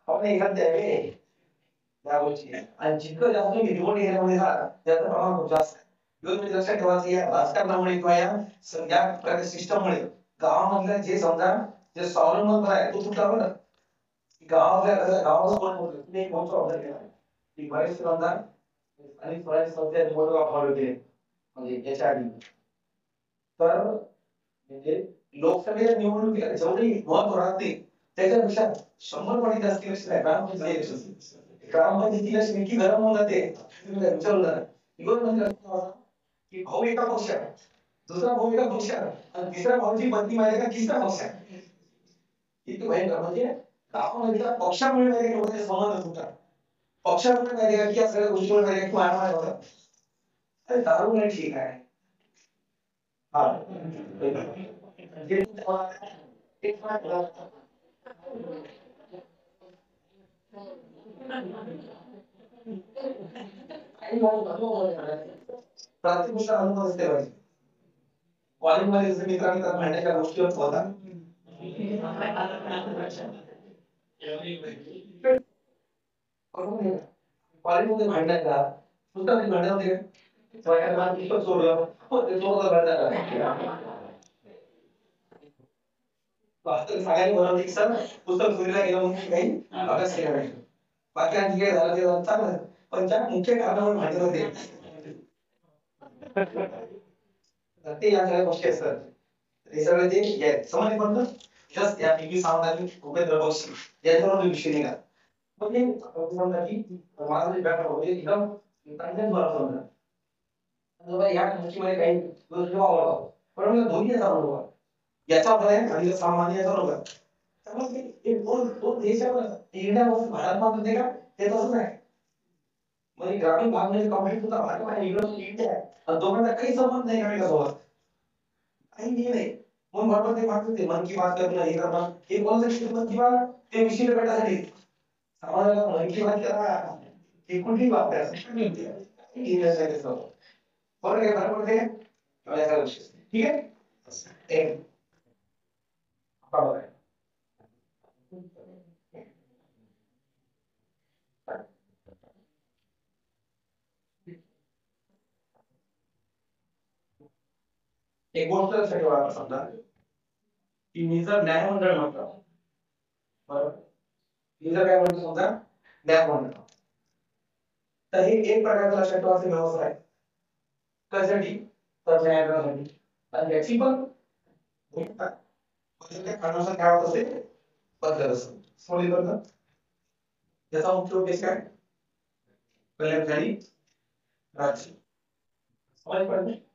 आपण एखाद्या वेळी त्या गोष्टी आणि जितकं जास्त तुम्ही रिमोट एरियामध्ये राहा त्याचं प्रमाण खूप जास्त आहे. दोन मिनिट लक्षात ठेवायचं या राजकारणामुळे किंवा या प्रकारच्या सिस्टममुळे गावामधल्या जे समजा जे स्वावलंबन आहे तो तुटला बरं. गावातल्या गावाचं कोण होतं तुम्ही एक गोष्ट ऑब्झर्व केला की बरेचसे समजा आणि बरेच संस्थे रिमोट वापरले होते म्हणजे याच्या आधी तर म्हणजे लोकसभेच्या निवडणुकीला जेवढी महत्व राहते त्याच्यापेक्षा 100 पटी जास्त लक्ष आहे ग्रामपंचायतीला शिरकी गरम होऊन जाते तुम्ही काय विचारू नका इकडे म्हणजे की भाऊ एका पक्षात दुसरा भाऊ एका पक्षात आणि तिसरा भाऊची पत्नी माहिती का तिसरा पक्षात इतकं भयंकर म्हणजे गावामध्ये पक्षामुळे माहिती लोकांचे संबंध तुटतात पक्षामुळे माहिती का की या सगळ्या गोष्टीमुळे माहिती का मारमार होतात अरे दारू नाही ठीक आहे हा जे एक प्रत्येक गोष्ट अनुभव असते पाहिजे कॉलेजमध्ये जसं मित्रांनी तर भांडण्याच्या गोष्टीवर होता कॉलेजमध्ये भांडायचा पुस्तकात भांडण होते पुस्तक सोडलं ते सोडलं भांडायला वास्तविक सांगायला बरोबर की सर पुस्तक चोरीला गेलं म्हणून काही अभ्यास केला नाही बाकी आणखी काय झालं ते झालं चांगलं पण ज्या मुख्य कारणामुळे भांडण होते ते या सगळ्या गोष्टी असतात हे सगळे ते समजले पण जस्ट या पीपी साऊंड आणि उपेंद्र बक्षी यांच्यावर विषय निघा मग ते समजा की माझा जे बॅकग्राऊंड म्हणजे एकदम चांगल्याच बरं समजा या गोष्टीमध्ये काही गोष्टी आवडतात पण मला दोन्ही याचा अनुभव आहे याचा पर्याय आणि सामान्य याचा अनुभव त्यामुळे एक दोन दोन देशावर इंडिया वर्सेस भारत मध्ये का ते तसंच आहे म्हणजे ग्रामीण भागामध्ये कॉम्पिटिट होता भारत आणि इकडं इंडिया आहे आणि दोघांचा काही संबंध नाही एकमेकांसोबत काही नाही म्हणून बरोबर ते मागतं ते मन की बात करणं हे करणं हे कोणासाठी मन की बात ते विषय भेटासाठी समाजाला मन की बात करा हे कुठली बात आहे बरोबर आहे फरक पडते या गोष्टी ठीक आहे एक बरोबर आहे एक गोष्ट लक्षात ठेवा समजा की मी जर न्यायमंडळ म्हटलं बरोबर मी जर काय म्हणतो समजा न्यायमंडळ तर हे एक प्रकारचं लक्षात ठेवायचं व्यवस्था आहे कशासाठी तर न्यायालयासाठी आणि याची पण भूमिका बदलत्या काळानुसार काय होत असते बदलत असते समजले बरं याचा मुख्य उद्देश काय कल्याणकारी राज्य समज पडते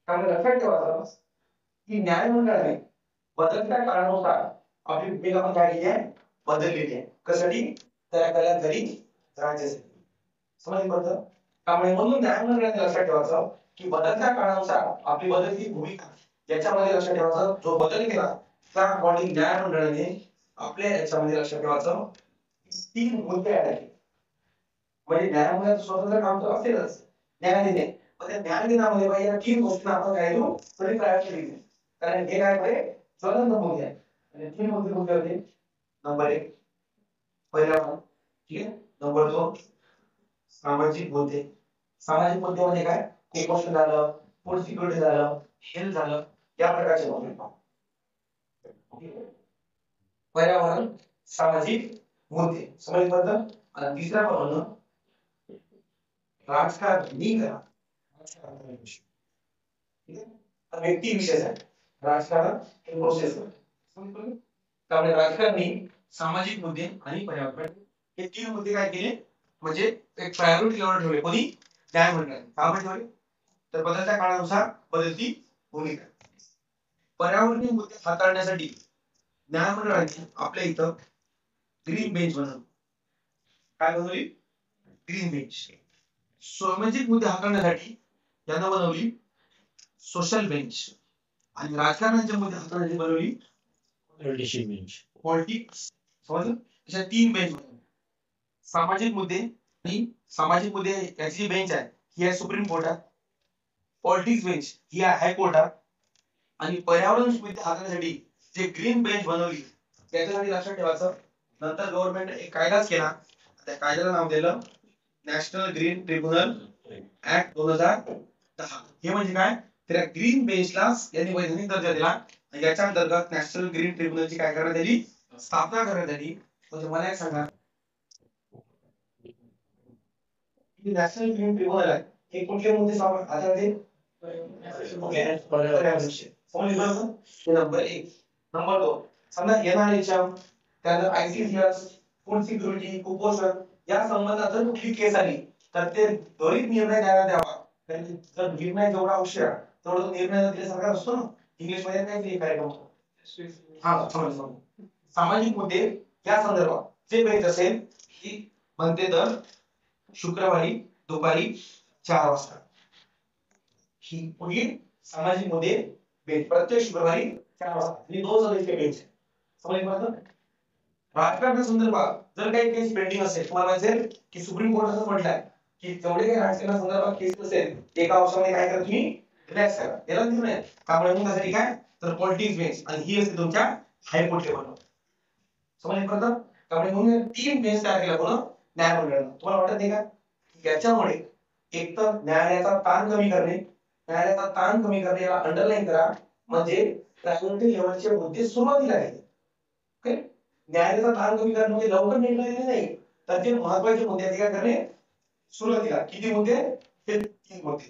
त्यामुळे लक्षात ठेवायचं की न्यायमंडळाने बदलत्या काळानुसार आपली भूमिका पण काय केली आहे बदललेली आहे कशासाठी त्या कल्याणकारी राज्यासाठी समजले बरं त्यामुळे म्हणून न्यायमंडळाने लक्षात ठेवायचं की बदलत्या काळानुसार आपली बदलती भूमिका याच्यामध्ये लक्षात ठेवायचं जो बदल केला त्या अकॉर्डिंग न्यायमंडळाने आपल्या याच्यामध्ये लक्षात ठेवायचं 3 मुद्दे ऍड केले म्हणजे न्यायालयाचं स्वतंत्र काम तर असेलच न्यायालयाने पण त्या न्यायालयामध्ये बाई या 3 गोष्टींना आपण काय करू तरी प्रायोरिटी दिली कारण हे काय आहे ज्वलंत मुद्दे आहे आणि 3 मुद्दे कुठले होते नंबर 1 पर्यावरण ठीक आहे नंबर 2 सामाजिक मुद्दे सामाजिक मुद्दे म्हणजे काय कुपोषण झालं फूड सिक्युरिटी झालं हेल्थ झालं या प्रकारचे मुद्दे पर्यावरण सामाजिक मुद्दे समजबद्ध आणि तिसरा पण राजकारणी व्यक्ती विशेष आहे राजकारण हे प्रोसेस त्यामुळे राजकारणी सामाजिक मुद्दे आणि पर्यावरण हे 3 मुद्दे काय केले म्हणजे एक प्रायोरिटी लेवल ठेवले कोणी न्यायमंडळाने का ठेवले तर बदलत्या काळानुसार बदलती भूमिका पर्यावरणीय मुद्दे हाताळण्यासाठी न्यायमंडळाने आपल्या इथं ग्रीन बेंच बनवली काय बनवली ग्रीन बेंच सामाजिक मुद्दे हाताळण्यासाठी यांना बनवली सोशल बेंच आणि राजकारणाच्या मुद्दे हाताळण्यासाठी बनवली पॉलिटिशियन बेंच पॉलिटिक्स समजलं अशा 3 बेंच सामाजिक मुद्दे आणि सामाजिक मुद्दे याची बेंच आहे ही आहे सुप्रीम कोर्टात. पॉलिटिक्स बेंच ही आहे हायकोर्टात. आणि पर्यावरण मुद्दे हाताळण्यासाठी जे ग्रीन बेंच बनवली त्याच्यासाठी लक्षात ठेवायचं. नंतर गव्हर्नमेंट एक कायदाच केला. त्या कायद्याला नाव दिलं नॅशनल ग्रीन ट्रिब्युनल ऍक्ट 2010. हे म्हणजे काय तर ग्रीन बेंचला यांनी वैधानिक दर्जा दिला आणि याच्या अंतर्गत नॅशनल ग्रीन ट्रिब्युनलची काय करण्यात आली स्थापना करण्यात आली. म्हणजे मला एक सांगा नॅशनल ग्रीन ट्रिब्युनल आहे हे कुठले मुद्दे हाताळते पर्यावरण समजलं. नंबर 1. नंबर 2 समजा NRHM त्यानंतर ICCS फूड सिक्युरिटी कुपोषण या संबंधात जर कुठली केस आली तर ते त्वरित निर्णय द्यायला द्यावा. कारण जर निर्णय जेवढा उशिरा तेवढा निर्णय दिल्यासारखा असतो ना. इंग्लिश मध्ये काय ते कार्यक्रम हा समजलं. सामाजिक मुद्दे या संदर्भात जे काही असेल की म्हणते तर शुक्रवारी दुपारी 4 वाजता ही पुढील सामाजिक मुद्दे बेंच प्रत्येक शुक्रवारी 4 वाजता आणि 2 सदस्यीय बेंच समजलं. राजकारणासंदर्भात जर काही केस पेंडिंग असेल तुम्हाला माहिती की सुप्रीम कोर्ट असं म्हटलंय की जेवढे काही राजकारणासंदर्भात केस असेल एका वर्षामध्ये काय करा तुम्ही रिलॅक्स करा याला निर्णय. त्यामुळे मग त्यासाठी काय तर पॉलिटिक्स बेंच आणि ही असते तुमच्या हायकोर्ट लेवलवर समजलं. त्यामुळे म्हणून 3 बेंच तयार केला कोण न्यायमंडळानं. तुम्हाला वाटत नाही का याच्यामुळे एक तर न्यायालयाचा ताण कमी करणे न्यायालयाचा ताण कमी करणे याला अंडरलाईन करा म्हणजे प्रायोरिटी लेवलचे मुद्दे सुरुवातीला आहेत. ओके न्यायालयाचा ताण कमी करणे म्हणजे लवकर निर्णय घेणे नाही तर जे महत्त्वाचे मुद्दे आहेत काय करणे सुरुवातीला. किती मुद्दे हे 3 मुद्दे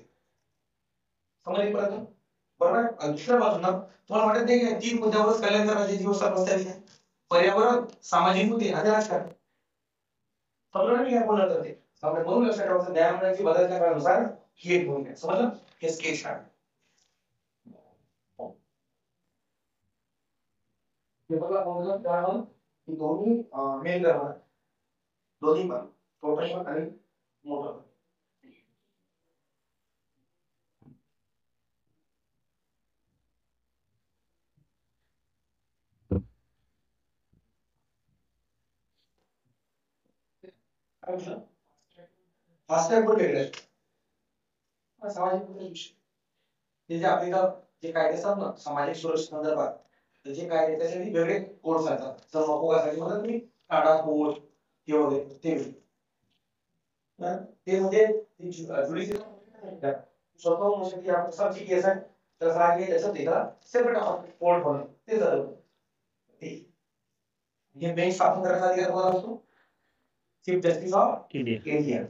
समजले. बरोबर. दुसऱ्या बाजूला तुम्हाला वाटत नाही की 3 मुद्द्यावरच कल्याण राज्याची व्यवस्था बसते. पर्यावरण सामाजिक मुद्दे आणि राजकारण समजलं मी काय बोलणार तर ते आपण म्हणून लक्षात ठेवायचं न्यायमंडळाची बदलत्या काळानुसार ही एक भूमिका समजलं. हे स्केच काढ हे बघा समजलं कारण की दोन्ही मेन गरम दोन्ही पण छोटा पण आणि मोठा पण. काय म्हटलं फास्ट ट्रॅक कोर्ट वेगळे सामाजिक मुद्दे ते जे आपल्या जे कायदे असतात ना सामाजिक सुरक्षे संदर्भात जे कायदे त्यासाठी वेगळे कोर्स असतात. तर मकोगासाठी म्हणा तुम्ही टाटा कोर्ट हे वगैरे ते म्हणजे ज्युडिशियल स्वतः म्हणू शकते आपण सबची केस आहे तर सारखे त्याच्यात एका सेपरेट कोर्ट म्हणून ते झालं. हे बेंच स्थापन करण्याचा अधिकार कोणाला असतो चीफ जस्टिस ऑफ इंडिया.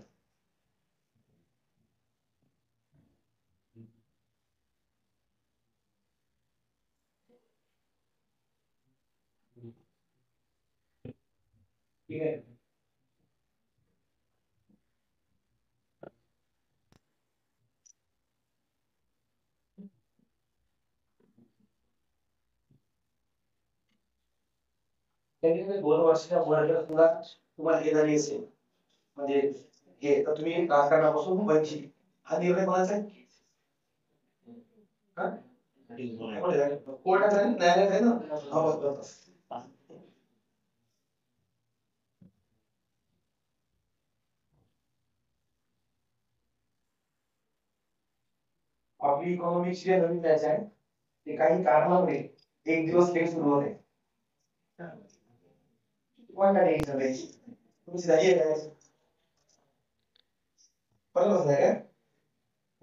ठीक आहे. त्यांनी 2 वर्षाच्या मुलाला सुद्धा तुम्हाला हे झाली असेल म्हणजे हे तर तुम्ही राजकारणापासून वंचित हा निर्णय कोणाचा आहे कोर्टाचा आहे न्यायालयाचा आहे ना. आपली इकॉनॉमिक्स जे नवीन बॅच आहे ते काही कारणामुळे एक दिवस लेट सुरू होते. कोणत्या टेन्शन घ्यायची तुमची झाली आहे काय परत बसलाय काय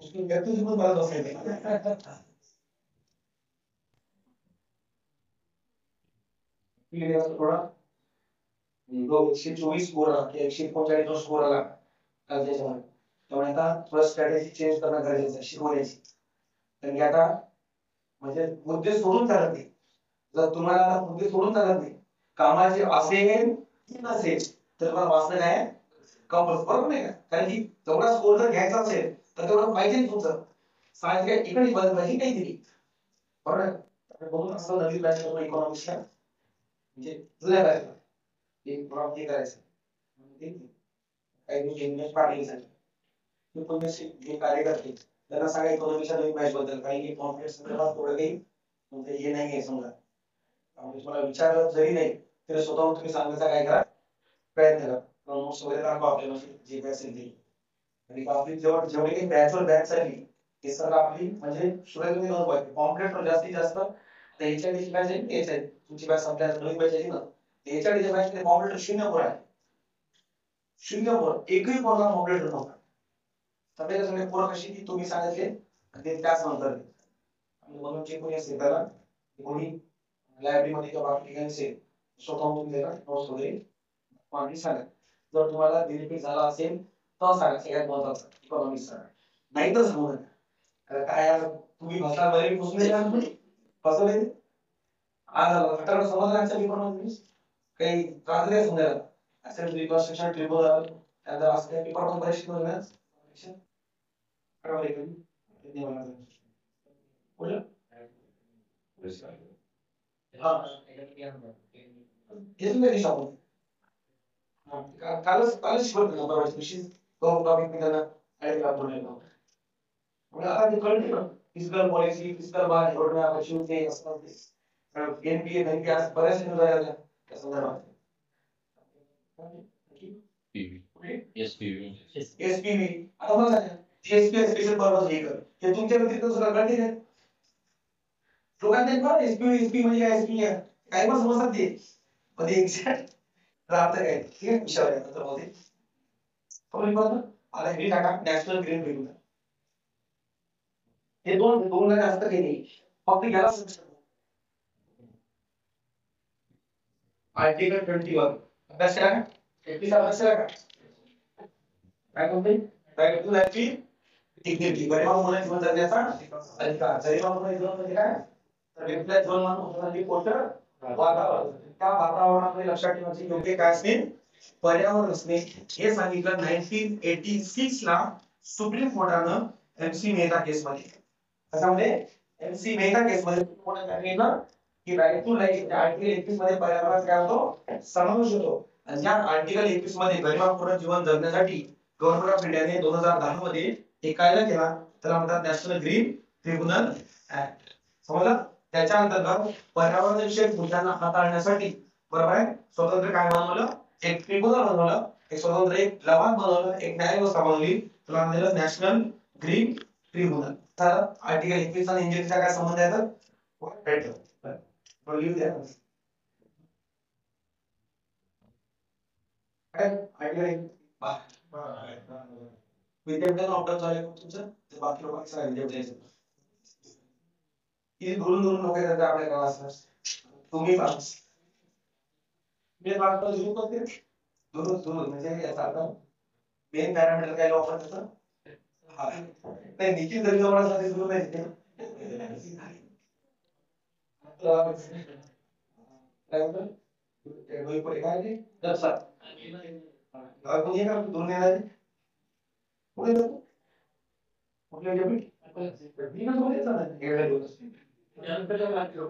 मुश्किल व्यक्ती पण परत बसायचं थोडा 124 स्कोर आला 139 स्कोर आला त्याच्यामध्ये त्यामुळे आता थोडं स्ट्रॅटेजी चेंज करणं गरजेचं आहे शिकवण्याची. कारण की आता म्हणजे मुद्दे सोडून चालत नाही. जर तुम्हाला मुद्दे सोडून चालत नाही कामाचे असेल की नसेल तर तुम्हाला वाचणं काय कंपल्सरी बरोबर नाही का. कारण की तेवढा स्कोर जर घ्यायचा असेल तर तेवढं पाहिजे तुमचं सायन्स काय इकडे बदल पाहिजे काहीतरी बरोबर. म्हणून असं नवीन बॅच इकॉनॉमिक्सला म्हणजे जुन्या बॅचला एक प्रॉब्लेम हे करायचं काही इंग्लिश पाठवण्यासाठी पण जे कार्य करते त्यांना सगळ्या इकॉनॉमिक्सच्या नवीन बॅच बद्दल काही कॉन्फिडन्स संदर्भात थोडं काही म्हणजे हे नाही आहे समजा तुम्हाला विचारलं जरी नाही तरी स्वतःहून तुम्ही सांगायचं काय करा प्रयत्न करा. नोट्स वगैरे दाखवा आपल्याला जे काय असेल ते. आणि आपली जेवढी काही बॅचवर बॅच झाली ते सर आपली म्हणजे सुरुवात तुम्ही नोंद पाहिजे कॉम्प्लेट जास्तीत जास्त आता एचआयडी बॅच आहे एचआयडी तुमची बॅच आपल्या नवीन बॅच आहे ना एचआयडी बॅच मध्ये कॉम्प्लेट 0 आहे 0 एकही पोरगा कॉम्प्लेट नव्हता. सगळे पोरं कशी की तुम्ही सांगितले आणि ते त्याच नंतर म्हणून जे कोणी असेल त्याला कोणी लायब्ररीमध्ये किंवा बाकी ठिकाणी असेल स्वतःहून तुम्ही त्याला नोट्स वगैरे मागणी सांगा. जर तुम्हाला बेनिफिट झाला असेल तर सांगा सगळ्यात महत्वाचं इकॉनॉमिक्स सांगा नाही तर सांगू नका. काय यार तुम्ही भाषा बरे पुसून द्या तुम्ही फसवले आज आठवडा समजण्याचा मी पण काही त्रास नाही समजायला असेल रिकन्स्ट्रक्शन ट्रिब्युनल त्यानंतर असं काही पेपर पण परीक्षित होण्यास बरोबर आहे कधी बोला हा हे तुम्ही कधी सांगू कालच शिकवत ना परवा दिवशी तो टॉपिक मी त्यांना ऍड केला पूर्ण म्हणजे आता ते कळते ना physical policy physical by roadmap achieve ते असं ते एनपीए बँके आज बऱ्याच न्यूज आल्या त्या संदर्भात एसपीव्ही एसपीव्ही आता मला सांगा एसपी स्पेशल पर्पज व्हेहिकल हे तुमच्या व्यतिरिक्त सुद्धा कळते का लोकांना बरं एसपी एसपी म्हणजे काय एसपी काय पण समजतात ते पण एक्झॅक्ट अर्थ काय ठीक आहे विषय नंतर बोलते तुम्ही बघा आता हे टाका नॅशनल ग्रीन ट्रिब्युनल हे दोन नाही असतं काही नाही फक्त याला आर्टिकल 21 अभ्यास केला का 21 अभ्यास केला का काय म्हणते काय करतो त्याची डिग्निटी गरिमा मुलांची जीवन जगण्याचा अधिकार गरिमा मुलांची जीवन म्हणजे काय तर व्यक्तीला जीवनमान होण्यासाठी पोषण वातावरण त्या वातावरणामध्ये लक्षात ठेवायचे योग्य काय असणे पर्यावरण असणे हे सांगितलं 1986 ला सुप्रीम कोर्टानं एमसी मेहता केस मध्ये त्याच्यामध्ये एमसी मेहता केस मध्ये कोण सांगितलं की राईट टू लाईफ आर्टिकल 21 मध्ये पर्यावरण काय होतो समावेश होतो आणि या आर्टिकल 21 मध्ये गरिमापूर्ण जीवन जगण्यासाठी गव्हर्नमेंट ऑफ इंडियाने 2010 मध्ये एक कायदा केला त्याला म्हणतात नॅशनल ग्रीन ट्रिब्युनल ऍक्ट समजलं त्याच्या अंतर्गत पर्यावरण विषयक मुद्द्यांना हाताळण्यासाठी बरोबर आहे स्वतंत्र काय बनवलं एक ट्रिब्युनल बनवलं एक स्वतंत्र एक लवाद बनवलं एक न्याय व्यवस्था बनवली त्याला म्हणलं नॅशनल ग्रीन ट्रिब्युनल तर आर्टिकल 21 आणि इंजिनचा काय संबंध आहे तर लिहू द्या काय आर्टिकल विद्यार्थ्यांना ऑर्डर झाले तुमचं ते बाकी लोकांना सांगितलं द्यायचं किती दुरून दुरून लोक येतात आपल्या गावात तुम्ही मी वाटतं दुरून कोणते दुरून दुरून म्हणजे याचा अर्थ मेन पॅरामीटर काय वापरतात हा नाही निखिल जरी जवळ दुरून नाही काय होतं काय ते लक्षात कोणी का दुरून येणार पुढे कुठल्या डेबिट बिना सोबत ना एवढ्या दिवस त्यानंतर लागते तो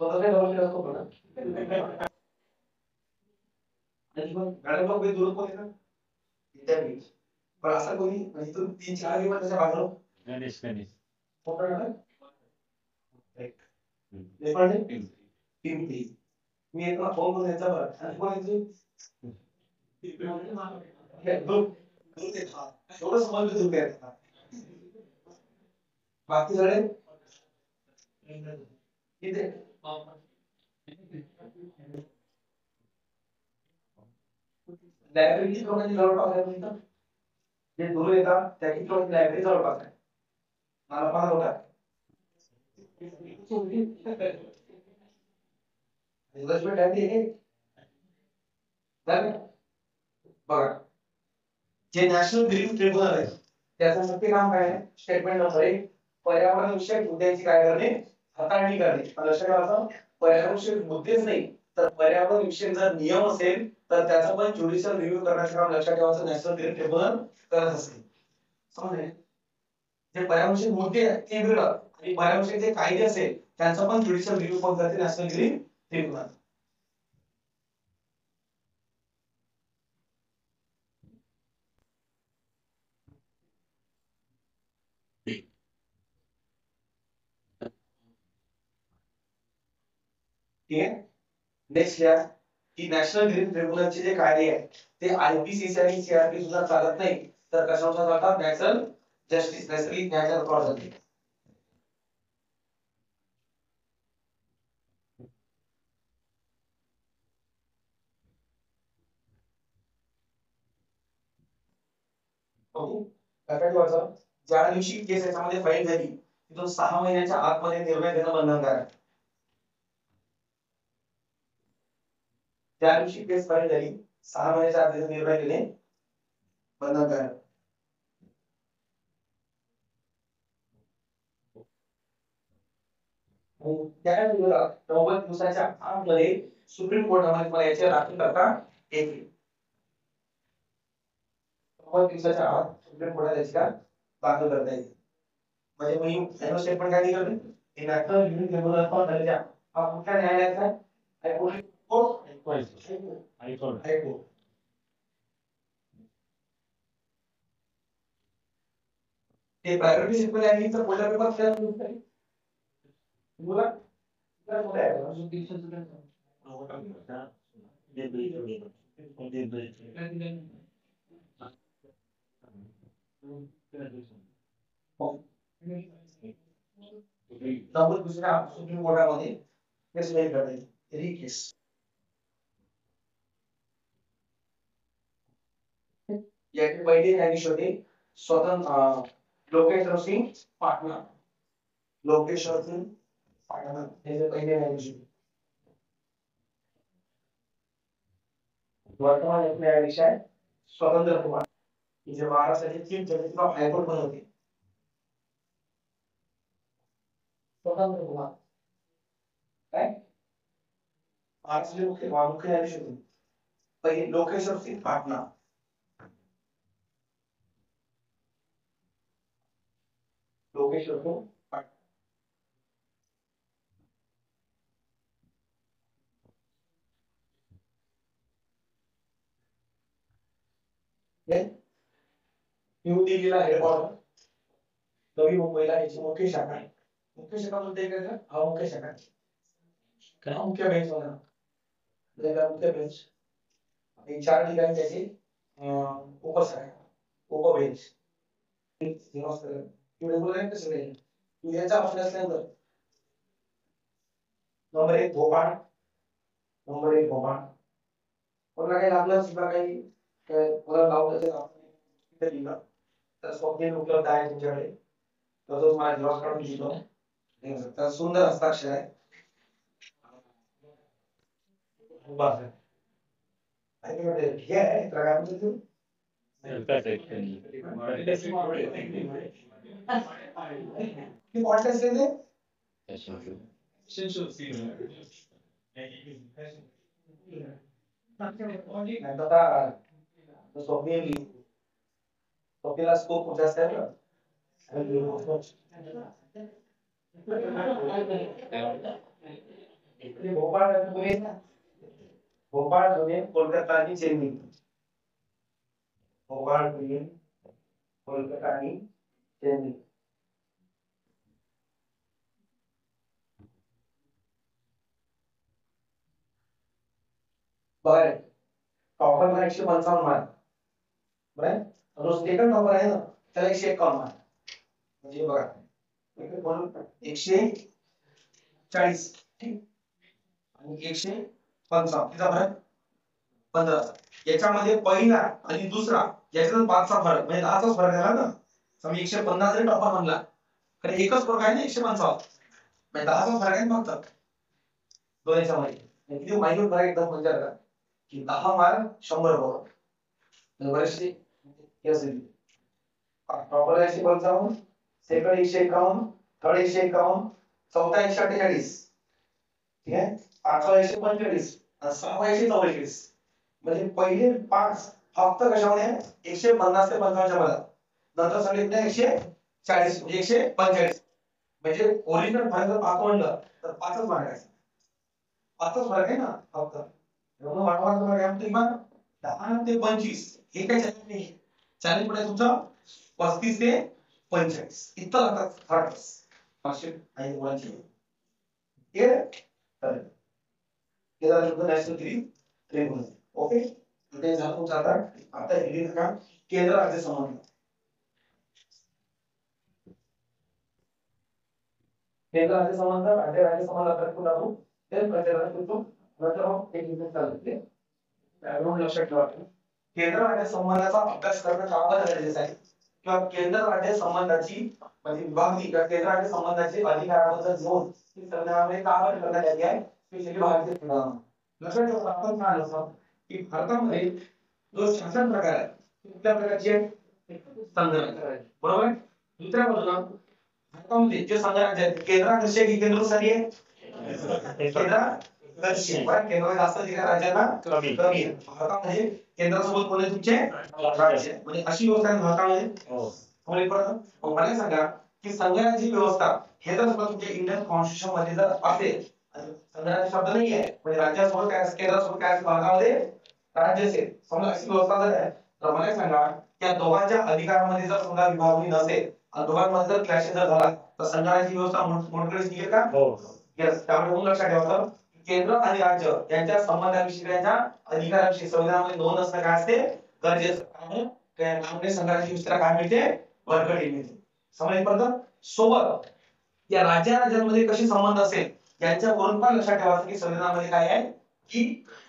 तर डबल असतो ना आणि मग गाड्या लोक दूर पण येतात विद्यार्थी पण असं कोणी म्हणजे तू 3-4 दिवस त्याच्या बाजूला गणेश फोटो एक लेपण पिंपी मी एक फोन करून यायचा बरं आणि कोणाची दूर दूर ते खा एवढं समजलं दूर काय बाकी सगळे इथे लायब्ररी लोकांची जवळपास आहे म्हणतात जे दूर येतात त्या किती लोकांची लायब्ररी जवळपास आहे मला पण होता इन्व्हेस्टमेंट आहे हे बघा जे नॅशनल ग्रीन ट्रिब्युनल आहे त्याचं मुख्य काम काय आहे स्टेटमेंट नंबर 1 पर्यावरण विषयक मुद्द्यांची काय करणे हाताळणी करणे लक्षात ठेवा पर्यावरण विषयक मुद्देच नाही तर पर्यावरण विषयक जर नियम असेल तर त्याचा पण ज्युडिशियल रिव्ह्यू करण्याचं काम लक्षात ठेवायचं नॅशनल ग्रीन ट्रिब्युनल करत असते समजले जे पर्यावरण विषयक मुद्दे आहेत ते वेगळं आणि पर्यावरण विषयक जे कायदे असेल त्यांचा पण ज्युडिशियल रिव्ह्यू पण करते नॅशनल ग्रीन ट्रिब्युनल ठीक है नेक्स्ट क्या की नॅशनल ग्रीन ट्रिब्युनलचे जे कायदे आहेत ते आयपीसीसी आणि सीआरपी सुद्धा चालत नाही, तर कशानुसार चालतात? नॅचरल जस्टिस, नैसर्गिक न्यायाच्या तत्वावर चालते. ज्या दिवशी केस याच्यामध्ये फाईल झाली तिथून 6 महिन्याच्या आतमध्ये निर्णय देणं बंधनकारक आहे. त्या दिवशी केस फाईल झाली 6 महिन्याच्या आत निर्णय देणे बंधनकारक. त्या 90 दिवसाच्या आतमध्ये सुप्रीम कोर्टामध्ये मला याचे दाखल करता येतील. 90 दिवसाच्या आत सुप्रीम कोर्टात याचिका दाखल करता येईल. म्हणजे मी फायनल स्टेटमेंट काय निघालं? हे नॅशनल ग्रीन ट्रिब्युनल फॉर दर्जा हा कुठल्या न्यायालयाचा आहे? हायकोर्ट. हायकोर्ट. ते प्रायव्हेट सेक्टर आहे तर पहिला पेपर काय बोला काय बोलाय अजून दिवसाचं काय दुसऱ्या सुप्रीम कोर्टामध्ये केस फाईल करता येईल. री केस याचे पहिले न्यायाधीश होते स्वतंत्र लोकेश्वर सिंग पाटणा. लोकेश्वर सिंग पाटणा हे पहिले न्यायाधीश होते. वर्तमान एक न्यायाधीश आहे स्वतंत्र कुमार, जे महाराष्ट्राचे चीफ जस्टिस ऑफ हायकोर्ट पण होते. स्वतंत्र कुमार काय महाराष्ट्राचे मुख्य न्यायाधीश होते पहिले लोकेश्वर सिंग पाटणा. लोकेश्वर सिंग पाटणा न्यू दिल्लीला हेडक्वार्टर, नवी मुंबईला याची मुख्य शाखा आहे. मुख्य शाखा बोलते का? हा मुख्य शाखा आहे. काय मुख्य बेंच होता मुख्य बेंच. आणि 4 ठिकाणी त्याची उपशाखा उपबेंच. याचा अभ्यास नंतर नंबर 1 भोपाळ, नंबर 1 भोपाळ. कोणाला काही लागलं सुद्धा काही कोणाला लावलं असेल लिहिलं तर स्वप्नील उपलब्ध आहे तुमच्याकडे, तर तो मला जॉब काढून दिलो. तर सुंदर हस्ताक्षर आहे. बस आणि ठीक आहे तर काय म्हणतो की कॉन्टेस्ट लेते आता स्वप्नील स्वप्नीला स्कोप खूप जास्त आहे ना. भोपाळ भोपाळ पुणे कोलकाता आणि चेन्नई. भोपाळ पुणे कोलकाता आणि चेन्नई. बघा टॉपरला 155 मार्क बरं. जो सेकंड टॉपर आहे ना त्याला 151 मार्क. म्हणजे बघा 140 ठीक आणि 155 किती फरक 15. याच्यामध्ये पहिला आणि दुसरा याच्यात 5चा फरक म्हणजे 10चा फरक झाला ना. समजा 150 जरी टॉपर म्हणला तर एकच फरक आहे ना 155 म्हणजे 10चा फरक आहे फक्त दोन्हीच्या मध्ये. किती मायन्यूट फरक एकदम म्हणजे का की 10 मार्क 100 बरोबर बरेचसे यस टॉपर 155, सेकंड 151, थर्ड 151, चौथा 148 ठीक आहे, पाचवा 145 आणि सहावा 144. म्हणजे पहिले 5 फक्त कशामध्ये 150 ते 55 मध्ये, नंतर सगळे 140 म्हणजे 145. म्हणजे ओरिजिनल फरक जर 5 म्हणलं तर 5च मार्क आहे. 5च फरक आहे ना फक्त. म्हणून वाटवायचं फरक आहे किमान 10 ते 25 हे काय चॅलेंज नाही. चॅलेंज पण आहे तुमचा 35 ते 45 इतका लागतात फरक. 500 आणि मुलांची हे तर हे झालं नॅशनल ग्रीन रेग्युलर. ओके, ते झालं तुमचं. आता हे का केंद्र राज्य संबंध. केंद्र राज्य संबंध, राज्य संबंधात कुठं आपण ते प्रत्येकाला कुठून मतलब एक मिनिट चालते त्यामुळे लक्षात ठेवा. केंद्र राज्य संबंधाचा अभ्यास करणं का गरजेचं आहे किंवा केंद्र राज्य संबंधाची म्हणजे विभागणी किंवा केंद्र राज्य संबंधाचे अधिकाराबद्दल नोंद ही संविधानामध्ये का करण्यात आली आहे, स्पेशली भारतीय संविधान. लक्षात ठेवा आपण काय असं की भारतामध्ये जो शासन प्रकार आहे कुठल्या प्रकारचे संघराज्य, बरोबर. दुसऱ्या बाजूला भारतामध्ये जे संघराज्य आहेत केंद्राध्यक्ष की केंद्रस्थानी आहे, केंद्राध्यक्ष. केंद्र जास्त अधिकार राज्यांना कमी आहे. भारतामध्ये केंद्रासोबत कोण आहे तुमचे राज्य, म्हणजे अशी व्यवस्था आहे भारतामध्ये. मला सांगा की संघराज्य व्यवस्था हे जर तुमच्या इंडियन कॉन्स्टिट्यूशन मध्ये जर असेल, संघराज्य शब्द नाही आहे म्हणजे राज्यासोबत काय केंद्रासोबत काय भारतामध्ये राज्य असेल, समजा अशी व्यवस्था जर आहे तर मला सांगा त्या दोघांच्या अधिकारामध्ये जर समजा विभागणी नसेल आणि दोघांमध्ये जर क्लॅश जर झाला तर संघराज्य व्यवस्था मोडकळीस निघेल का? यस. त्यामुळे लक्षात ठेवा केंद्र आणि राज्य यांच्या संबंधाविषयी त्यांच्या अधिकाराविषयी संविधानामध्ये नोंद असणं काय असते गरजेचं. त्यामुळे संघराज्य व्यवस्थेला काय मिळते, बळकटी मिळते. समजपर्यंत सोबत या राज्यांमध्ये कशी संबंध असेल यांच्यावरून पण लक्षात ठेवायचं की संविधानामध्ये काय आहे की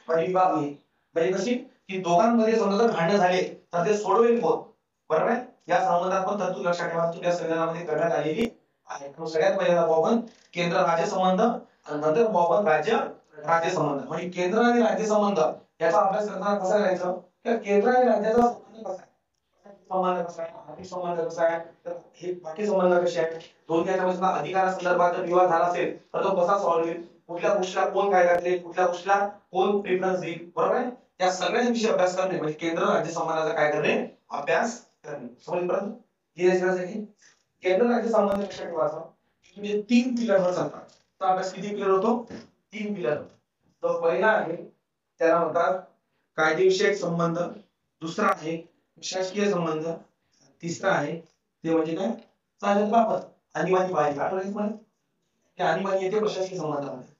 विभागणी म्हणजे कशी की दोघांमध्ये समजा भांडण झाले तर ते सोडवेल कोण, बरोबर आहे. या संबंधात पण तरतूद लक्षात ठेवा तुमच्या संविधानामध्ये करण्यात आलेली आहे. सगळ्यात पहिल्यांदा आपण केंद्र राज्य संबंध आणि नंतर आपण राज्य संबंध म्हणजे केंद्र आणि राज्य संबंध याचा अभ्यास करताना कसा करायचं तर केंद्र आणि राज्याचा संबंध कसा आहे, संबंध कसा आहे, आर्थिक संबंध कसा आहे, तर हे बाकी संबंध कसे आहेत, दोन्ही अधिकारासंदर्भात विवाद झाला असेल तर तो कसा सॉल्व्ह होईल, कुठल्या गोष्टीला कोण काय घातले, कुठल्या गोष्टीला कोण प्रेफरन्स देईल, बरोबर आहे. या सगळ्या विषयी अभ्यास करणे म्हणजे केंद्र राज्य संबंधाचा काय करणे, अभ्यास करणे. समजपर्यंत केंद्र राज्य संबंध लक्षात ठेवायचा म्हणजे 3 पिलरवर चालतात. तर अभ्यास किती पिलर होतो, 3 पिलर. तो पहिला आहे त्याला म्हणतात कायदेविषयक संबंध, दुसरा आहे शासकीय संबंध, तिसरा आहे ते म्हणजे काय चालत बाबत आणीबाणी बाहेर आठवलं मला की आणीबाणी येते प्रशासकीय संबंधामध्ये.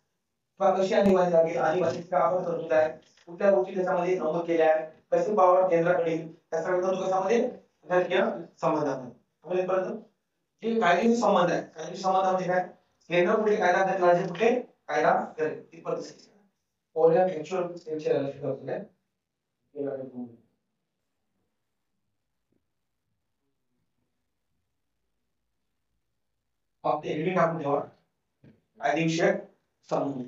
कशी आणीबाणी लागेल, आणीबाणीचा आपण तरतूद आहे, कुठल्या गोष्टी त्याच्यामध्ये नमूद केल्या आहेत, कसे पावर केंद्राकडे त्या सगळ्या तरतूद कशामध्ये शासकीय संबंधामध्ये. समजपर्यंत जे कायदेशीर संबंध आहे, कायदेशीर संबंध म्हणजे काय केंद्र कुठे कायदा करेल, राज्य कुठे कायदा करेल ती पद्धत. ओरिया ऍक्च्युअल स्ट्रक्चर आहे फक्त एडिट टाकून ठेवा कायदेविषयक संबंध.